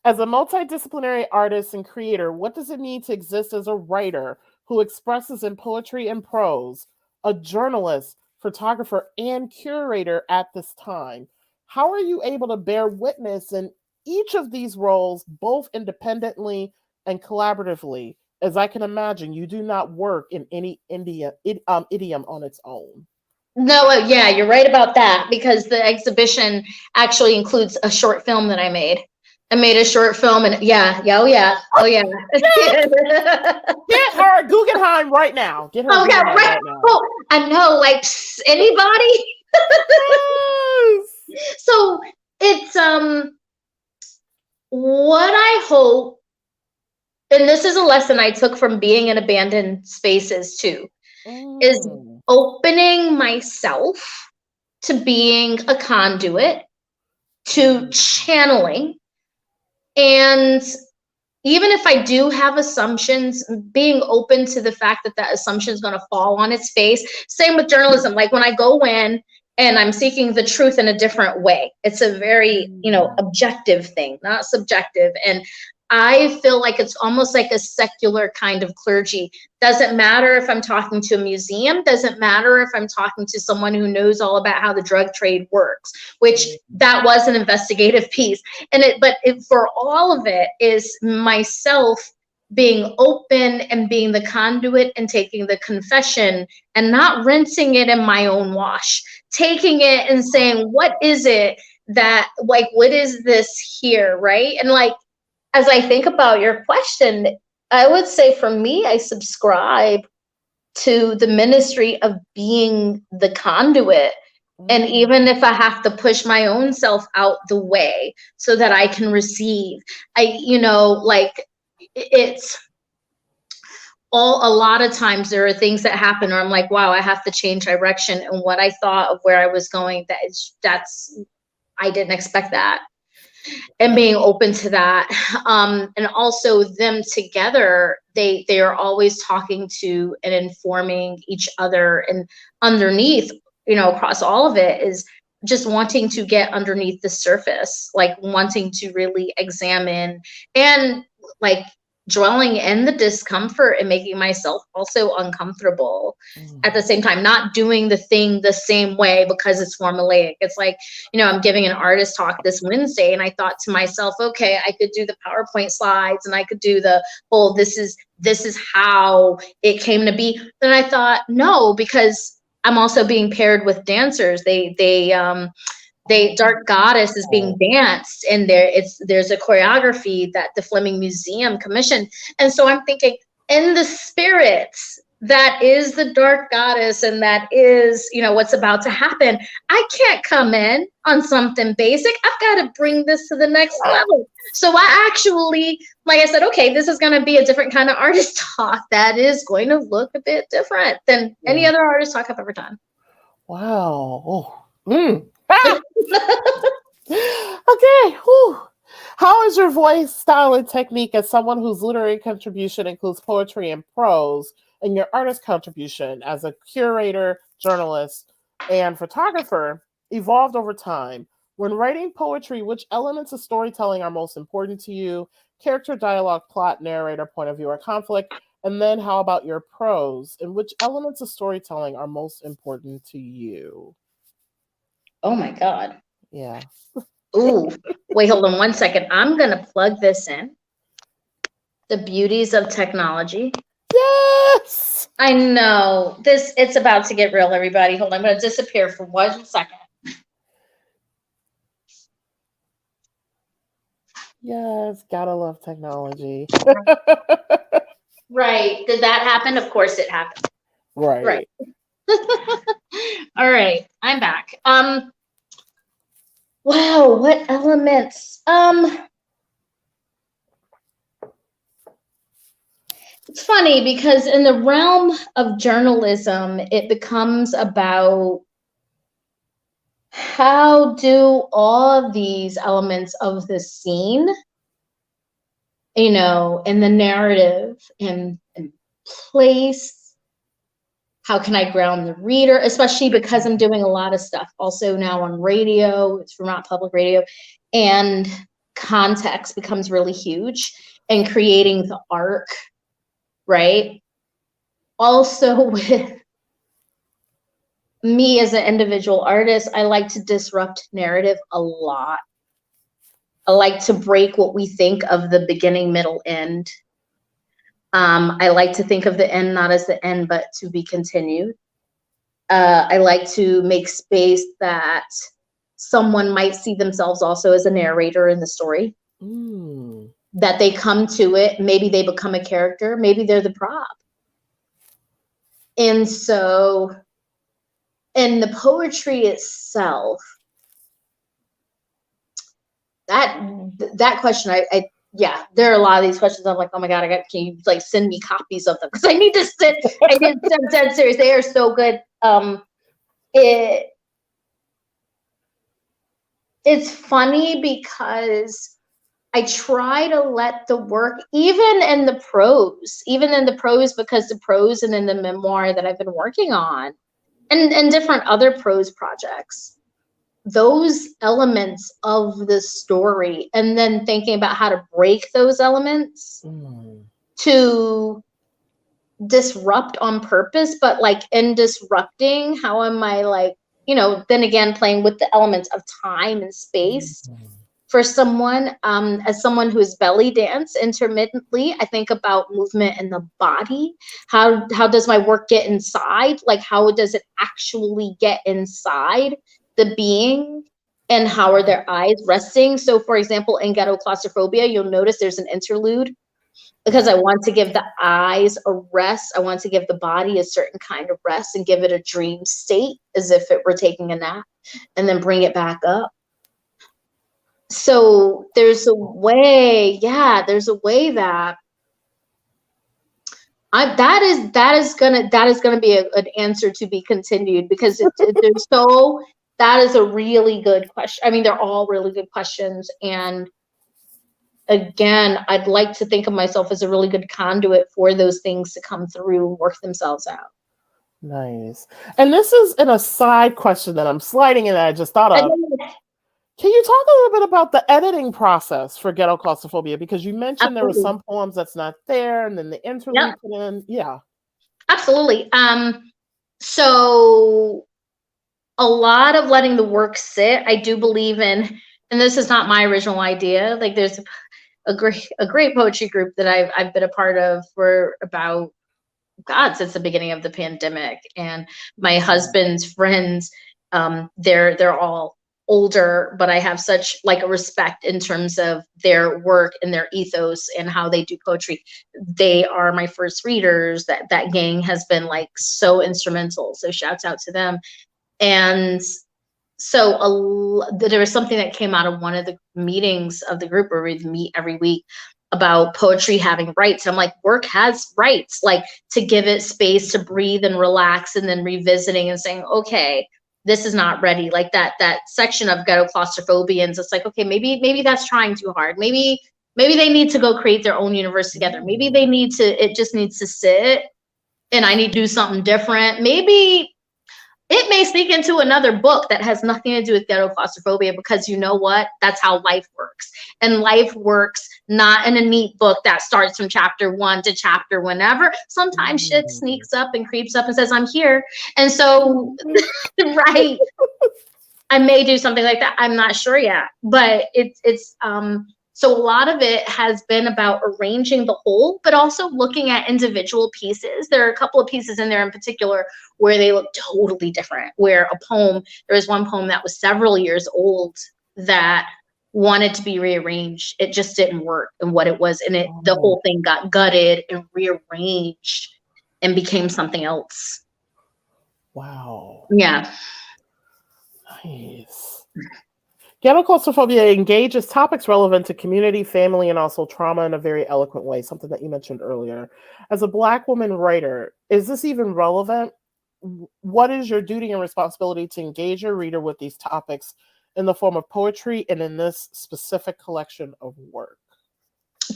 as a multidisciplinary artist and creator, what does it mean to exist as a writer who expresses in poetry and prose, a journalist, photographer, and curator at this time? How are you able to bear witness in each of these roles, both independently and collaboratively? As I can imagine, you do not work in any idiom on its own. No, yeah, you're right about that, because the exhibition actually includes a short film that I made. I made a short film, and oh yeah. Get her Guggenheim right now. Get her right now. Oh, I know, like, anybody? Yes. So it's what I hope, and this is a lesson I took from being in abandoned spaces too, is opening myself to being a conduit, to channeling, and even if I do have assumptions, being open to the fact that that assumption is going to fall on its face. Same with journalism. Like when I go in and I'm seeking the truth in a different way, it's a very, objective thing, not subjective. And I feel like it's almost like a secular kind of clergy. Doesn't matter if I'm talking to a museum, doesn't matter if I'm talking to someone who knows all about how the drug trade works, which that was an investigative piece. But for all of it is myself being open and being the conduit and taking the confession and not rinsing it in my own wash, taking it and saying, what is it that, like, what is this here, right? And like, as I think about your question, I would say for me, I subscribe to the ministry of being the conduit. And even if I have to push my own self out the way so that I can receive, it's a lot of times there are things that happen where I'm like, wow, I have to change direction. And what I thought of where I was going, I didn't expect that. And being open to that. And also them together, they are always talking to and informing each other. And underneath, across all of it is just wanting to get underneath the surface, like wanting to really examine and like dwelling in the discomfort and making myself also uncomfortable at the same time, not doing the thing the same way because it's formulaic. It's like, I'm giving an artist talk this Wednesday and I thought to myself, okay, I could do the PowerPoint slides and I could do the whole, this is how it came to be. Then I thought, no, because I'm also being paired with dancers. Dark Goddess is being danced, and there's a choreography that the Fleming Museum commissioned. And so I'm thinking, in the spirits, that is the Dark Goddess, and that is, what's about to happen. I can't come in on something basic. I've got to bring this to the next level. So I actually, like I said, okay, this is going to be a different kind of artist talk that is going to look a bit different than any other artist talk I've ever done. Wow. Okay. Whew. How is your voice, style, and technique as someone whose literary contribution includes poetry and prose, and your artist contribution as a curator, journalist, and photographer evolved over time? When writing poetry, which elements of storytelling are most important to you? Character, dialogue, plot, narrator, point of view, or conflict? And then how about your prose? And which elements of storytelling are most important to you? Oh my God. Yeah. Ooh, wait, hold on one second. I'm going to plug this in. The beauties of technology. Yes. I know. It's about to get real, everybody. Hold on. I'm going to disappear for 1 second. Yes, gotta love technology. Right. Did that happen? Of course it happened. Right. All right. I'm back. Wow, what elements? It's funny because in the realm of journalism, it becomes about how do all of these elements of the scene, in the narrative and place, how can I ground the reader, especially because I'm doing a lot of stuff also now on radio, it's Vermont Public Radio, and context becomes really huge, and creating the arc, right? Also with me as an individual artist, I like to disrupt narrative a lot. I like to break what we think of the beginning, middle, end. I like to think of the end not as the end, but to be continued. I like to make space that someone might see themselves also as a narrator in the story. That they come to it, maybe they become a character, maybe they're the prop. And so, in the poetry itself, that question, yeah, there are a lot of these questions. I'm like, oh my God, can you like send me copies of them? Because I need to sit. I'm dead serious. They are so good. It's funny because I try to let the work, even in the prose, because the prose and in the memoir that I've been working on, and different other prose projects, those elements of the story, and then thinking about how to break those elements to disrupt on purpose, but like in disrupting, how am I like, then again, playing with the elements of time and space. For someone, as someone who's belly dance intermittently, I think about movement in the body. How does my work get inside? Like, how does it actually get inside the being? And how are their eyes resting? So, for example, in Ghetto Claustrophobia, you'll notice there's an interlude because I want to give the eyes a rest. I want to give the body a certain kind of rest and give it a dream state as if it were taking a nap, and then bring it back up. So there's a way that that is gonna be an answer to be continued, because that is a really good question. I mean, they're all really good questions, and again, I'd like to think of myself as a really good conduit for those things to come through and work themselves out. Nice. And this is an aside question that I'm sliding in that I just thought of. Can you talk a little bit about the editing process for Ghetto Claustrophobia? Because you mentioned there were some poems that's not there, and then the interlude put in. Yeah. Absolutely. So a lot of letting the work sit, I do believe in, and this is not my original idea. Like, there's a great poetry group that I've been a part of for about, since the beginning of the pandemic. And my husband's friends, they're all older, but I have such like a respect in terms of their work and their ethos and how they do poetry. They are my first readers. That gang has been like so instrumental. So shouts out to them. And so there was something that came out of one of the meetings of the group where we meet every week about poetry having rights. I'm like, work has rights, like to give it space to breathe and relax, and then revisiting and saying, okay, this is not ready. Like that section of Ghetto Claustrophobians, it's like, okay, maybe that's trying too hard. Maybe they need to go create their own universe together. Maybe it just needs to sit, and I need to do something different. Maybe it may sneak into another book that has nothing to do with Ghetto Claustrophobia, because you know what? That's how life works. And life works not in a neat book that starts from chapter 1 to chapter whenever. Sometimes shit sneaks up and creeps up and says, I'm here. And so, right, I may do something like that. I'm not sure yet, but so a lot of it has been about arranging the whole, but also looking at individual pieces. There are a couple of pieces in there in particular where they look totally different, where there was one poem that was several years old that wanted to be rearranged. It just didn't work in what it was. And the whole thing got gutted and rearranged and became something else. Wow. Yeah. Nice. Ghetto Claustrophobia engages topics relevant to community, family, and also trauma in a very eloquent way, something that you mentioned earlier. As a Black woman writer, is this even relevant? What is your duty and responsibility to engage your reader with these topics in the form of poetry and in this specific collection of work?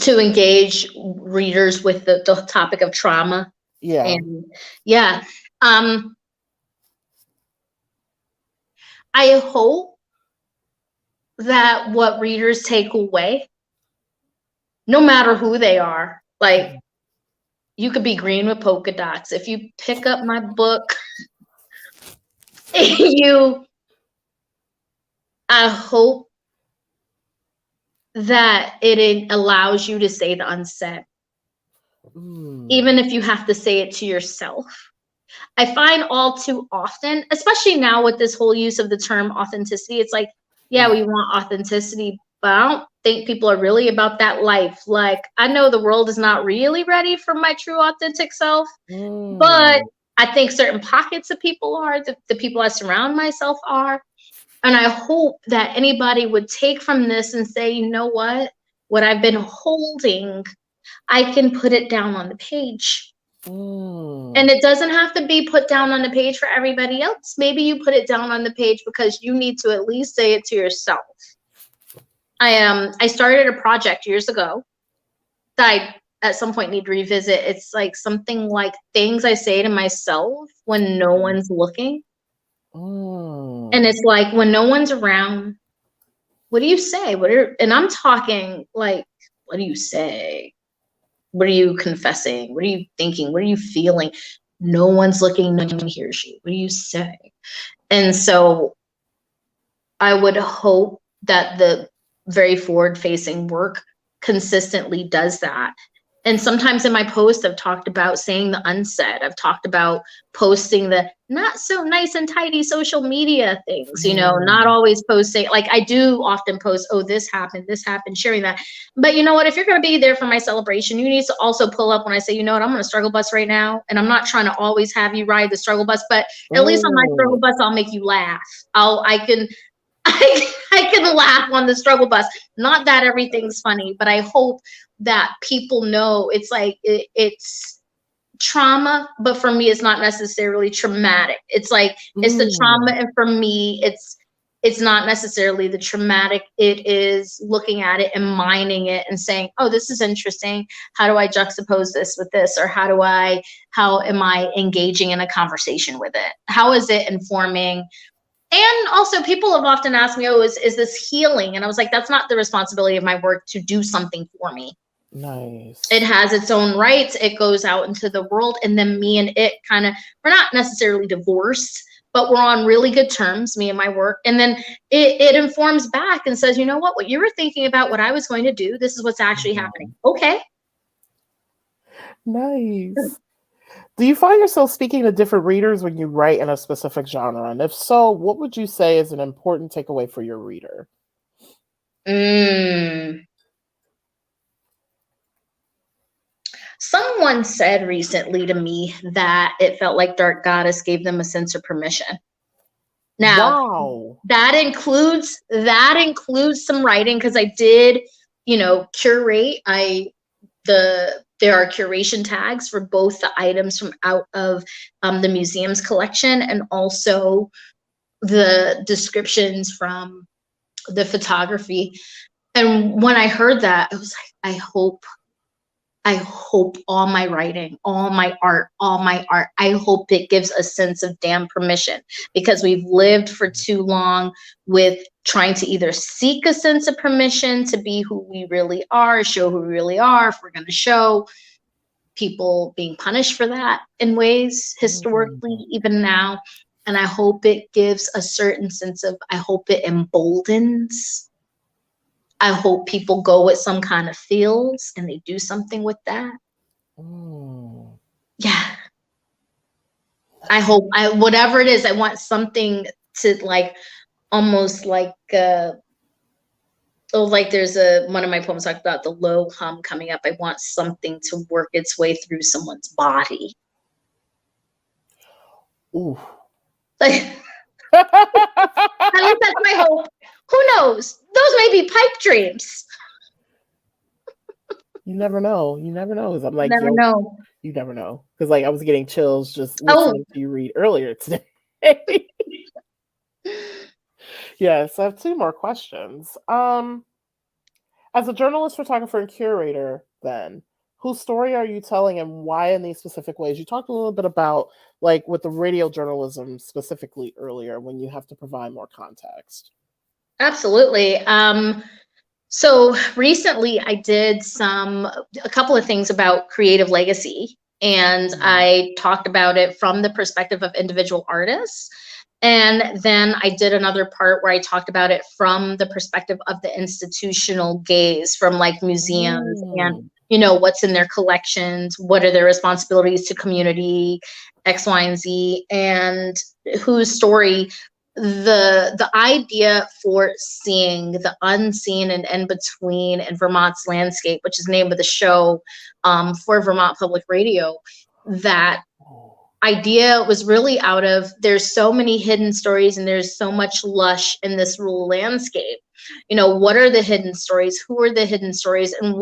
To engage readers with the topic of trauma. Yeah. And yeah. I hope that what readers take away, no matter who they are, like, you could be green with polka dots. If you pick up my book, I hope that it allows you to say the unsaid, even if you have to say it to yourself. I find all too often, especially now with this whole use of the term authenticity, it's like, yeah, we want authenticity, but I don't think people are really about that life. Like, I know the world is not really ready for my true authentic self, but I think certain pockets of people are, the people I surround myself are. And I hope that anybody would take from this and say, you know what I've been holding, I can put it down on the page. And it doesn't have to be put down on the page for everybody else. Maybe you put it down on the page because you need to at least say it to yourself. I started a project years ago that I at some point need to revisit. It's like something like things I say to myself when no one's looking. And it's like when no one's around, what do you say? And I'm talking like, what do you say? What are you confessing? What are you thinking? What are you feeling? No one's looking, no one hears you. What do you say? And so I would hope that the very forward-facing work consistently does that. And sometimes in my post, I've talked about saying the unsaid. I've talked about posting the not so nice and tidy social media things, you know, not always posting. Like I do often post, oh, this happened, sharing that. But you know what, if you're going to be there for my celebration, you need to also pull up when I say, you know what, I'm on a struggle bus right now. And I'm not trying to always have you ride the struggle bus, but at least on my struggle bus, I'll make you laugh. I can laugh on the struggle bus. Not that everything's funny, but I hope that people know it's like it's trauma, but for me, it's not necessarily traumatic. It's like it's the trauma, and for me, it's not necessarily the traumatic. It is looking at it and mining it and saying, oh, this is interesting. How do I juxtapose this with this? Or how am I engaging in a conversation with it? How is it informing? And also people have often asked me, oh, is this healing? And I was like, that's not the responsibility of my work to do something for me. Nice. It has its own rights. It goes out into the world. And then me and it we're not necessarily divorced, but we're on really good terms, me and my work. And then it informs back and says, you know what you were thinking about what I was going to do. This is what's actually happening. Okay. Nice. Do you find yourself speaking to different readers when you write in a specific genre? And if so, what would you say is an important takeaway for your reader? Someone said recently to me that it felt like Dark Goddess gave them a sense of permission. Now, that includes some writing, because I did, curate. There are curation tags for both the items from out of the museum's collection and also the descriptions from the photography. And when I heard that, I was like, I hope all my writing, all my art, I hope it gives a sense of damn permission, because we've lived for too long with trying to either seek a sense of permission to be who we really are, show who we really are. If we're going to show, people being punished for that in ways historically, even now. And I hope it gives a certain sense of, I hope it emboldens. I hope people go with some kind of feels and they do something with that. Yeah. I hope whatever it is, I want something to like, almost like, like there's one of my poems talked about the low hum coming up. I want something to work its way through someone's body. Ooh. Like, at least that's my hope. Who knows? Those may be pipe dreams. You never know. I'm like, never know. You never know. Because like I was getting chills just listening to you read earlier today. Yes, I have two more questions. As a journalist, photographer, and curator, then, whose story are you telling and why in these specific ways? You talked a little bit about like with the radio journalism specifically earlier when you have to provide more context. Absolutely. So recently I did a couple of things about creative legacy, and I talked about it from the perspective of individual artists. And then I did another part where I talked about it from the perspective of the institutional gaze, from like museums and, what's in their collections, what are their responsibilities to community, X, Y, and Z, and whose story. The idea for seeing the unseen and in between in Vermont's landscape, which is the name of the show for Vermont Public Radio, that idea was really out of, there's so many hidden stories and there's so much lush in this rural landscape. What are the hidden stories? Who are the hidden stories? And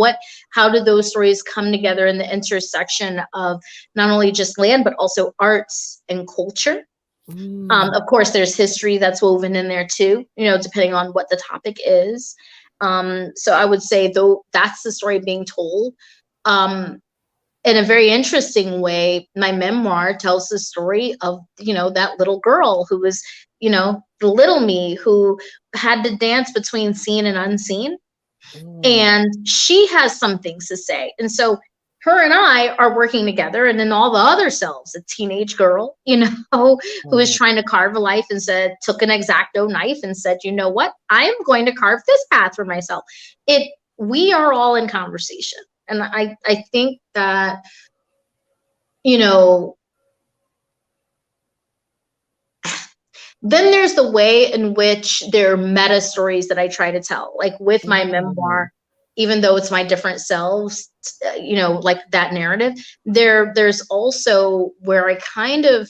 how do those stories come together in the intersection of not only just land, but also arts and culture? Of course, there's history that's woven in there too, depending on what the topic is. So I would say, though, that's the story being told. In a very interesting way, my memoir tells the story of, that little girl who was, the little me who had to dance between seen and unseen. And she has some things to say. And so her and I are working together, and then all the other selves, a teenage girl, who was trying to carve a life and took an X-Acto knife and said, you know what, I am going to carve this path for myself. We are all in conversation. And I think that, then there's the way in which there are meta stories that I try to tell, like with my memoir, even though it's my different selves, like that narrative, there's also where I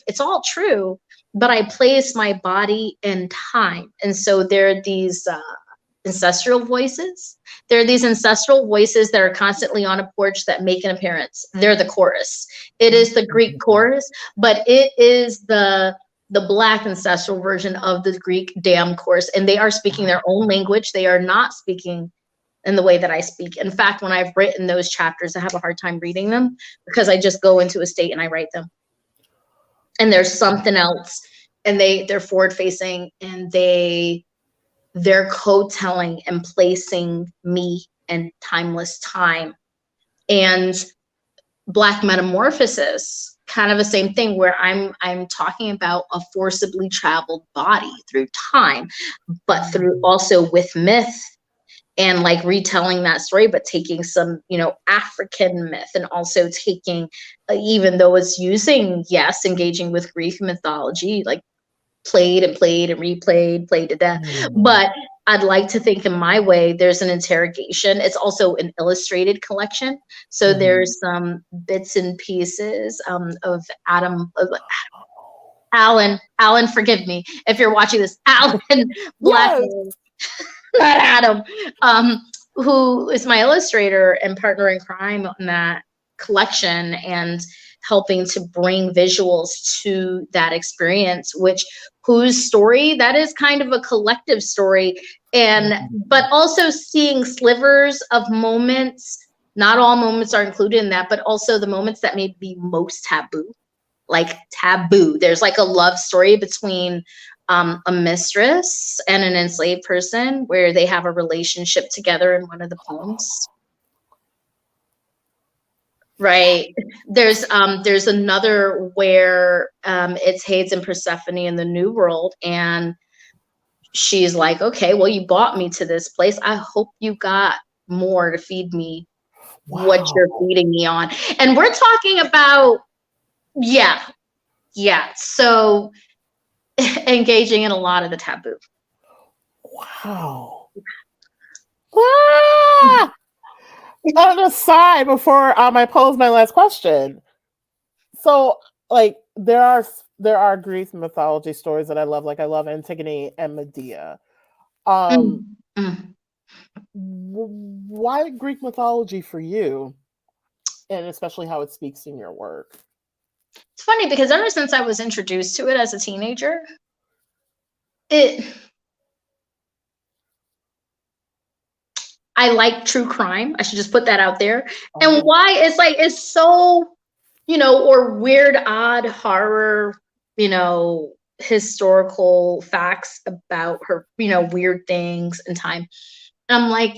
it's all true, but I place my body in time. And so there are these ancestral voices. There are these ancestral voices that are constantly on a porch that make an appearance. They're the chorus. It is the Greek chorus, but it is the Black ancestral version of the Greek damn chorus. And they are speaking their own language. They are not speaking in the way that I speak. In fact, when I've written those chapters, I have a hard time reading them because I just go into a state and I write them. And there's something else. And they're forward facing, and they're co-telling and placing me in timeless time. And Black metamorphosis, kind of the same thing, where I'm talking about a forcibly traveled body through time, but through also with myth, and like retelling that story, but taking some, African myth, and also taking, even though it's using, engaging with Greek mythology, like played and replayed, played to death. But I'd like to think in my way, there's an interrogation. It's also an illustrated collection. So there's some bits and pieces of Alan, forgive me if you're watching this, Alan Black, not Adam, who is my illustrator and partner in crime on that collection, and helping to bring visuals to that experience, whose story that is kind of a collective story, but also seeing slivers of moments. Not all moments are included in that, but also the moments that may be most taboo, like taboo. There's like a love story between a mistress and an enslaved person where they have a relationship together in one of the poems. Right. There's another where it's Hades and Persephone in the New World, and she's like, okay, well, you brought me to this place. I hope you got more to feed me what you're feeding me on. And we're talking about, so engaging in a lot of the taboo. Wow. On the side, before I pose my last question, so like there are Greek mythology stories that I love. Like I love Antigone and Medea. Why Greek mythology for you, and especially how it speaks in your work? It's funny because ever since I was introduced to it as a teenager, I like true crime. I should just put that out there. And why it's so, or weird, odd horror, historical facts about her, weird things in time. And I'm like,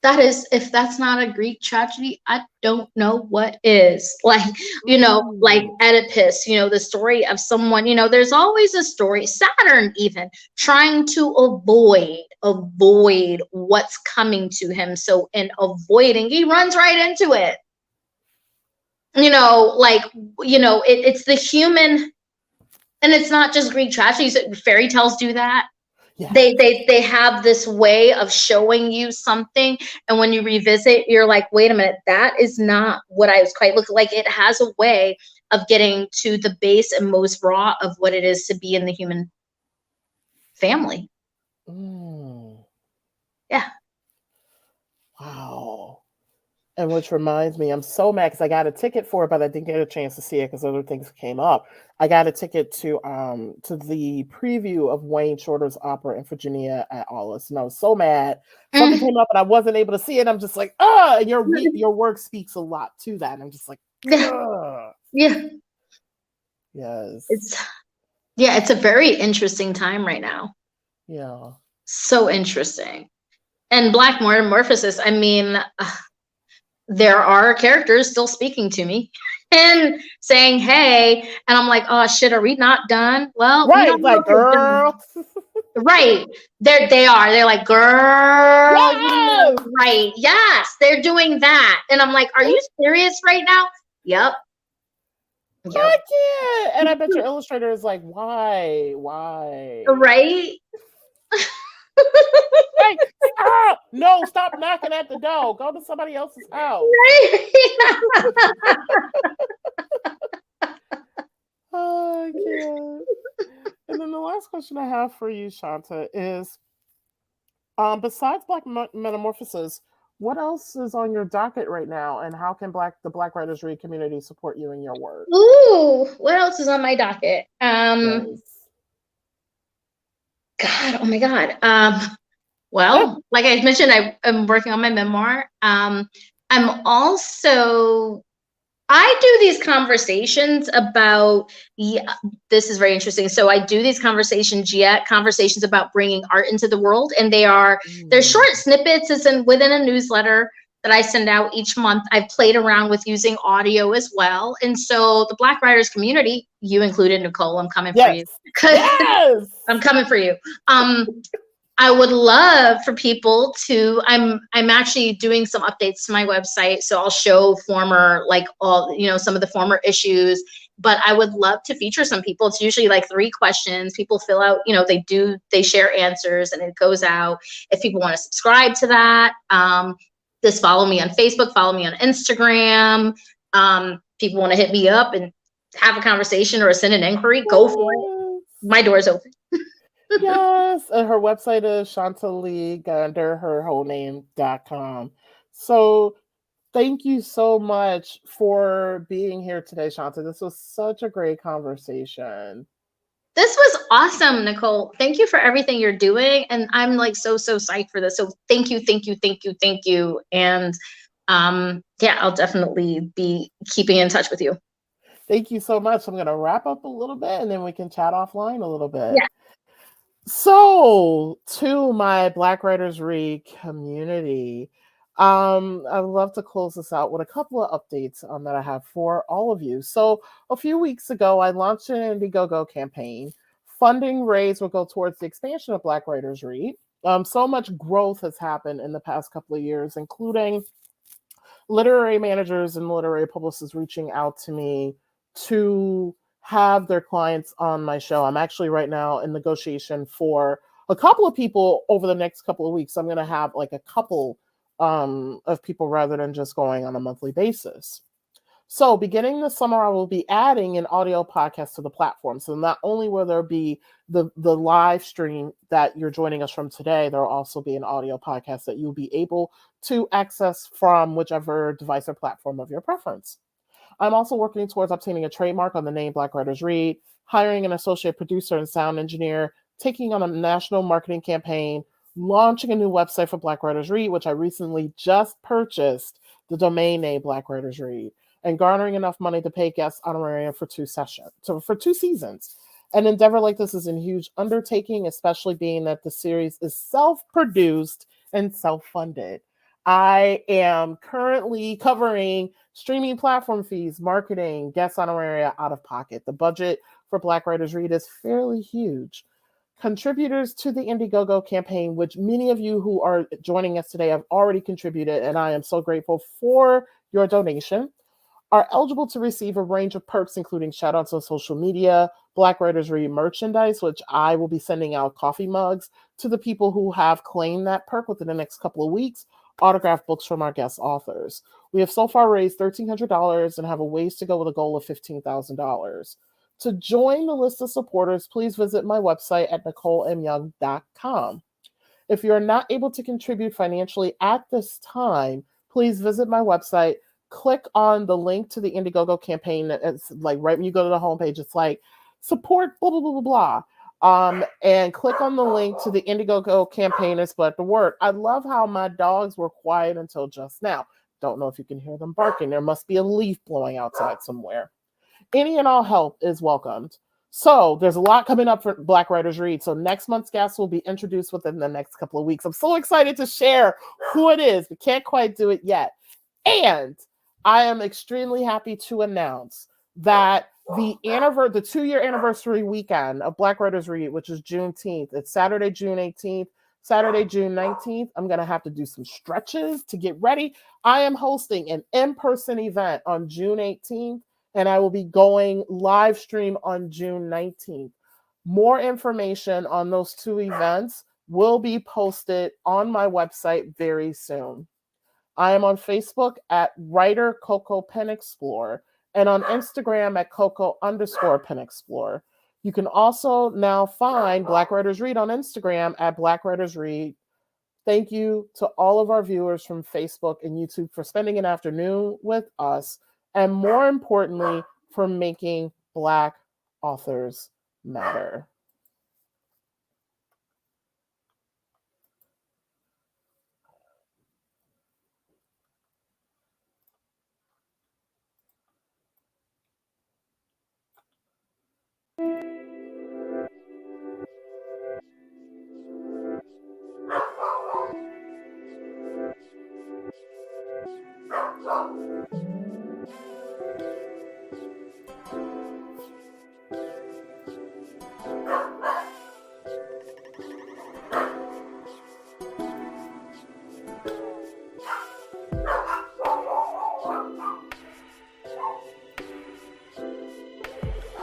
if that's not a Greek tragedy, I don't know what is. Like, like Oedipus, the story of someone, there's always a story, Saturn even, trying to avoid what's coming to him. So in avoiding, he runs right into it. It's the human, and it's not just Greek tragedies, fairy tales do that. Yeah. They have this way of showing you something, and when you revisit, you're like, wait a minute, that is not what I was quite looking like. It has a way of getting to the base and most raw of what it is to be in the human family. Yeah. Wow. And which reminds me, I'm so mad because I got a ticket for it, but I didn't get a chance to see it because other things came up. I got a ticket to the preview of Wayne Shorter's opera in Virginia at Alice, and I was so mad. Something Mm. came up and I wasn't able to see it. I'm just like, ah, and your work speaks a lot to that. And I'm just like, ah, Yeah, yes, it's a very interesting time right now. yeah, So interesting. And Black Metamorphosis, I mean, there are characters still speaking to me and saying, hey, and I'm like, oh shit, are we not done? Well, we right, don't know if like we're done. girl, Right. They are. They're like, girl, you know, yes, right. Yes, they're doing that. And I'm like, are you serious right now? Yep. heck Yep. yeah. And I bet your illustrator is like, why? Right? Hey, stop! No, stop knocking at the door. Go to somebody else's house. Oh, I can't. And then the last question I have for you, Shanta, is besides Black Metamorphosis, what else is on your docket right now, and how can the Black Writers Read community support you in your work? Ooh, what else is on my docket? Yes. God, oh my God. Well, like I mentioned, I'm working on my memoir. I'm also, I do these conversations about, yeah, this is very interesting. So I do these conversations about bringing art into the world, and they're short snippets. It's within a newsletter that I send out each month. I've played around with using audio as well. And so the Black writers community, you included, Nicole, I'm coming for you. Yes. I'm coming for you. I would love for people to, I'm actually doing some updates to my website. So I'll show former, like all, some of the former issues, but I would love to feature some people. It's usually like 3 questions. People fill out, they share answers and it goes out. If people want to subscribe to that, just follow me on Facebook, follow me on Instagram. People want to hit me up and have a conversation or send an inquiry, go for it. My door's open. Yes, and her website is Shanta Lee Gander, her whole name.com. So thank you so much for being here today, Shanta. This was such a great conversation. This was awesome, Nicole. Thank you for everything you're doing. And I'm like so psyched for this. So thank you. And yeah, I'll definitely be keeping in touch with you. Thank you so much. I'm going to wrap up a little bit and then we can chat offline a little bit. Yeah. So, to my Black Writers Read community, I'd love to close this out with a couple of updates that I have for all of you. So, a few weeks ago, I launched an Indiegogo campaign. Funding raised will go towards the expansion of Black Writers Read. So much growth has happened in the past couple of years, including literary managers and literary publicists reaching out to me to have their clients on my show. I'm actually right now in negotiation for a couple of people over the next couple of weeks. I'm going to have like a couple of people rather than just going on a monthly basis. So beginning this summer, I will be adding an audio podcast to the platform. So not only will there be the live stream that you're joining us from today, there will also be an audio podcast that you'll be able to access from whichever device or platform of your preference. I'm also working towards obtaining a trademark on the name Black Writers Read, hiring an associate producer and sound engineer, taking on a national marketing campaign, launching a new website for Black Writers Read, which I recently just purchased the domain name Black Writers Read, and garnering enough money to pay guest honorarium for 2 seasons. An endeavor like this is a huge undertaking, especially being that the series is self-produced and self-funded. I am currently covering streaming platform fees, marketing, guest honoraria out of pocket. The budget for Black Writers Read is fairly huge. Contributors to the Indiegogo campaign, which many of you who are joining us today have already contributed, and I am so grateful for your donation, are eligible to receive a range of perks, including shout-outs on social media, Black Writers Read merchandise, which I will be sending out coffee mugs to the people who have claimed that perk within the next couple of weeks, autographed books from our guest authors. We have so far raised $1,300 and have a ways to go with a goal of $15,000. To join the list of supporters, please visit my website at NicoleMYoung.com. If you're not able to contribute financially at this time, please visit my website, click on the link to the Indiegogo campaign. It's like right when you go to the homepage, it's like support blah, blah, blah, blah, blah. And click on the link to the Indiegogo campaign and spread the word. I love how my dogs were quiet until just now. Don't know if you can hear them barking. There must be a leaf blowing outside somewhere. Any and all help is welcomed. So there's a lot coming up for Black Writers Read. So next month's guest will be introduced within the next couple of weeks. I'm so excited to share who it is. We can't quite do it yet. And I am extremely happy to announce that the 2-year anniversary weekend of Black Writers Read, which is Juneteenth, it's Saturday, June 18th, Saturday, June 19th. I'm going to have to do some stretches to get ready. I am hosting an in-person event on June 18th, and I will be going live stream on June 19th. More information on those two events will be posted on my website very soon. I am on Facebook at writer Coco Pen Explorer and on Instagram at Coco_Pen Explorer. You can also now find Black Writers Read on Instagram at Black Writers Read. Thank you to all of our viewers from Facebook and YouTube for spending an afternoon with us, and more importantly, for making Black authors matter.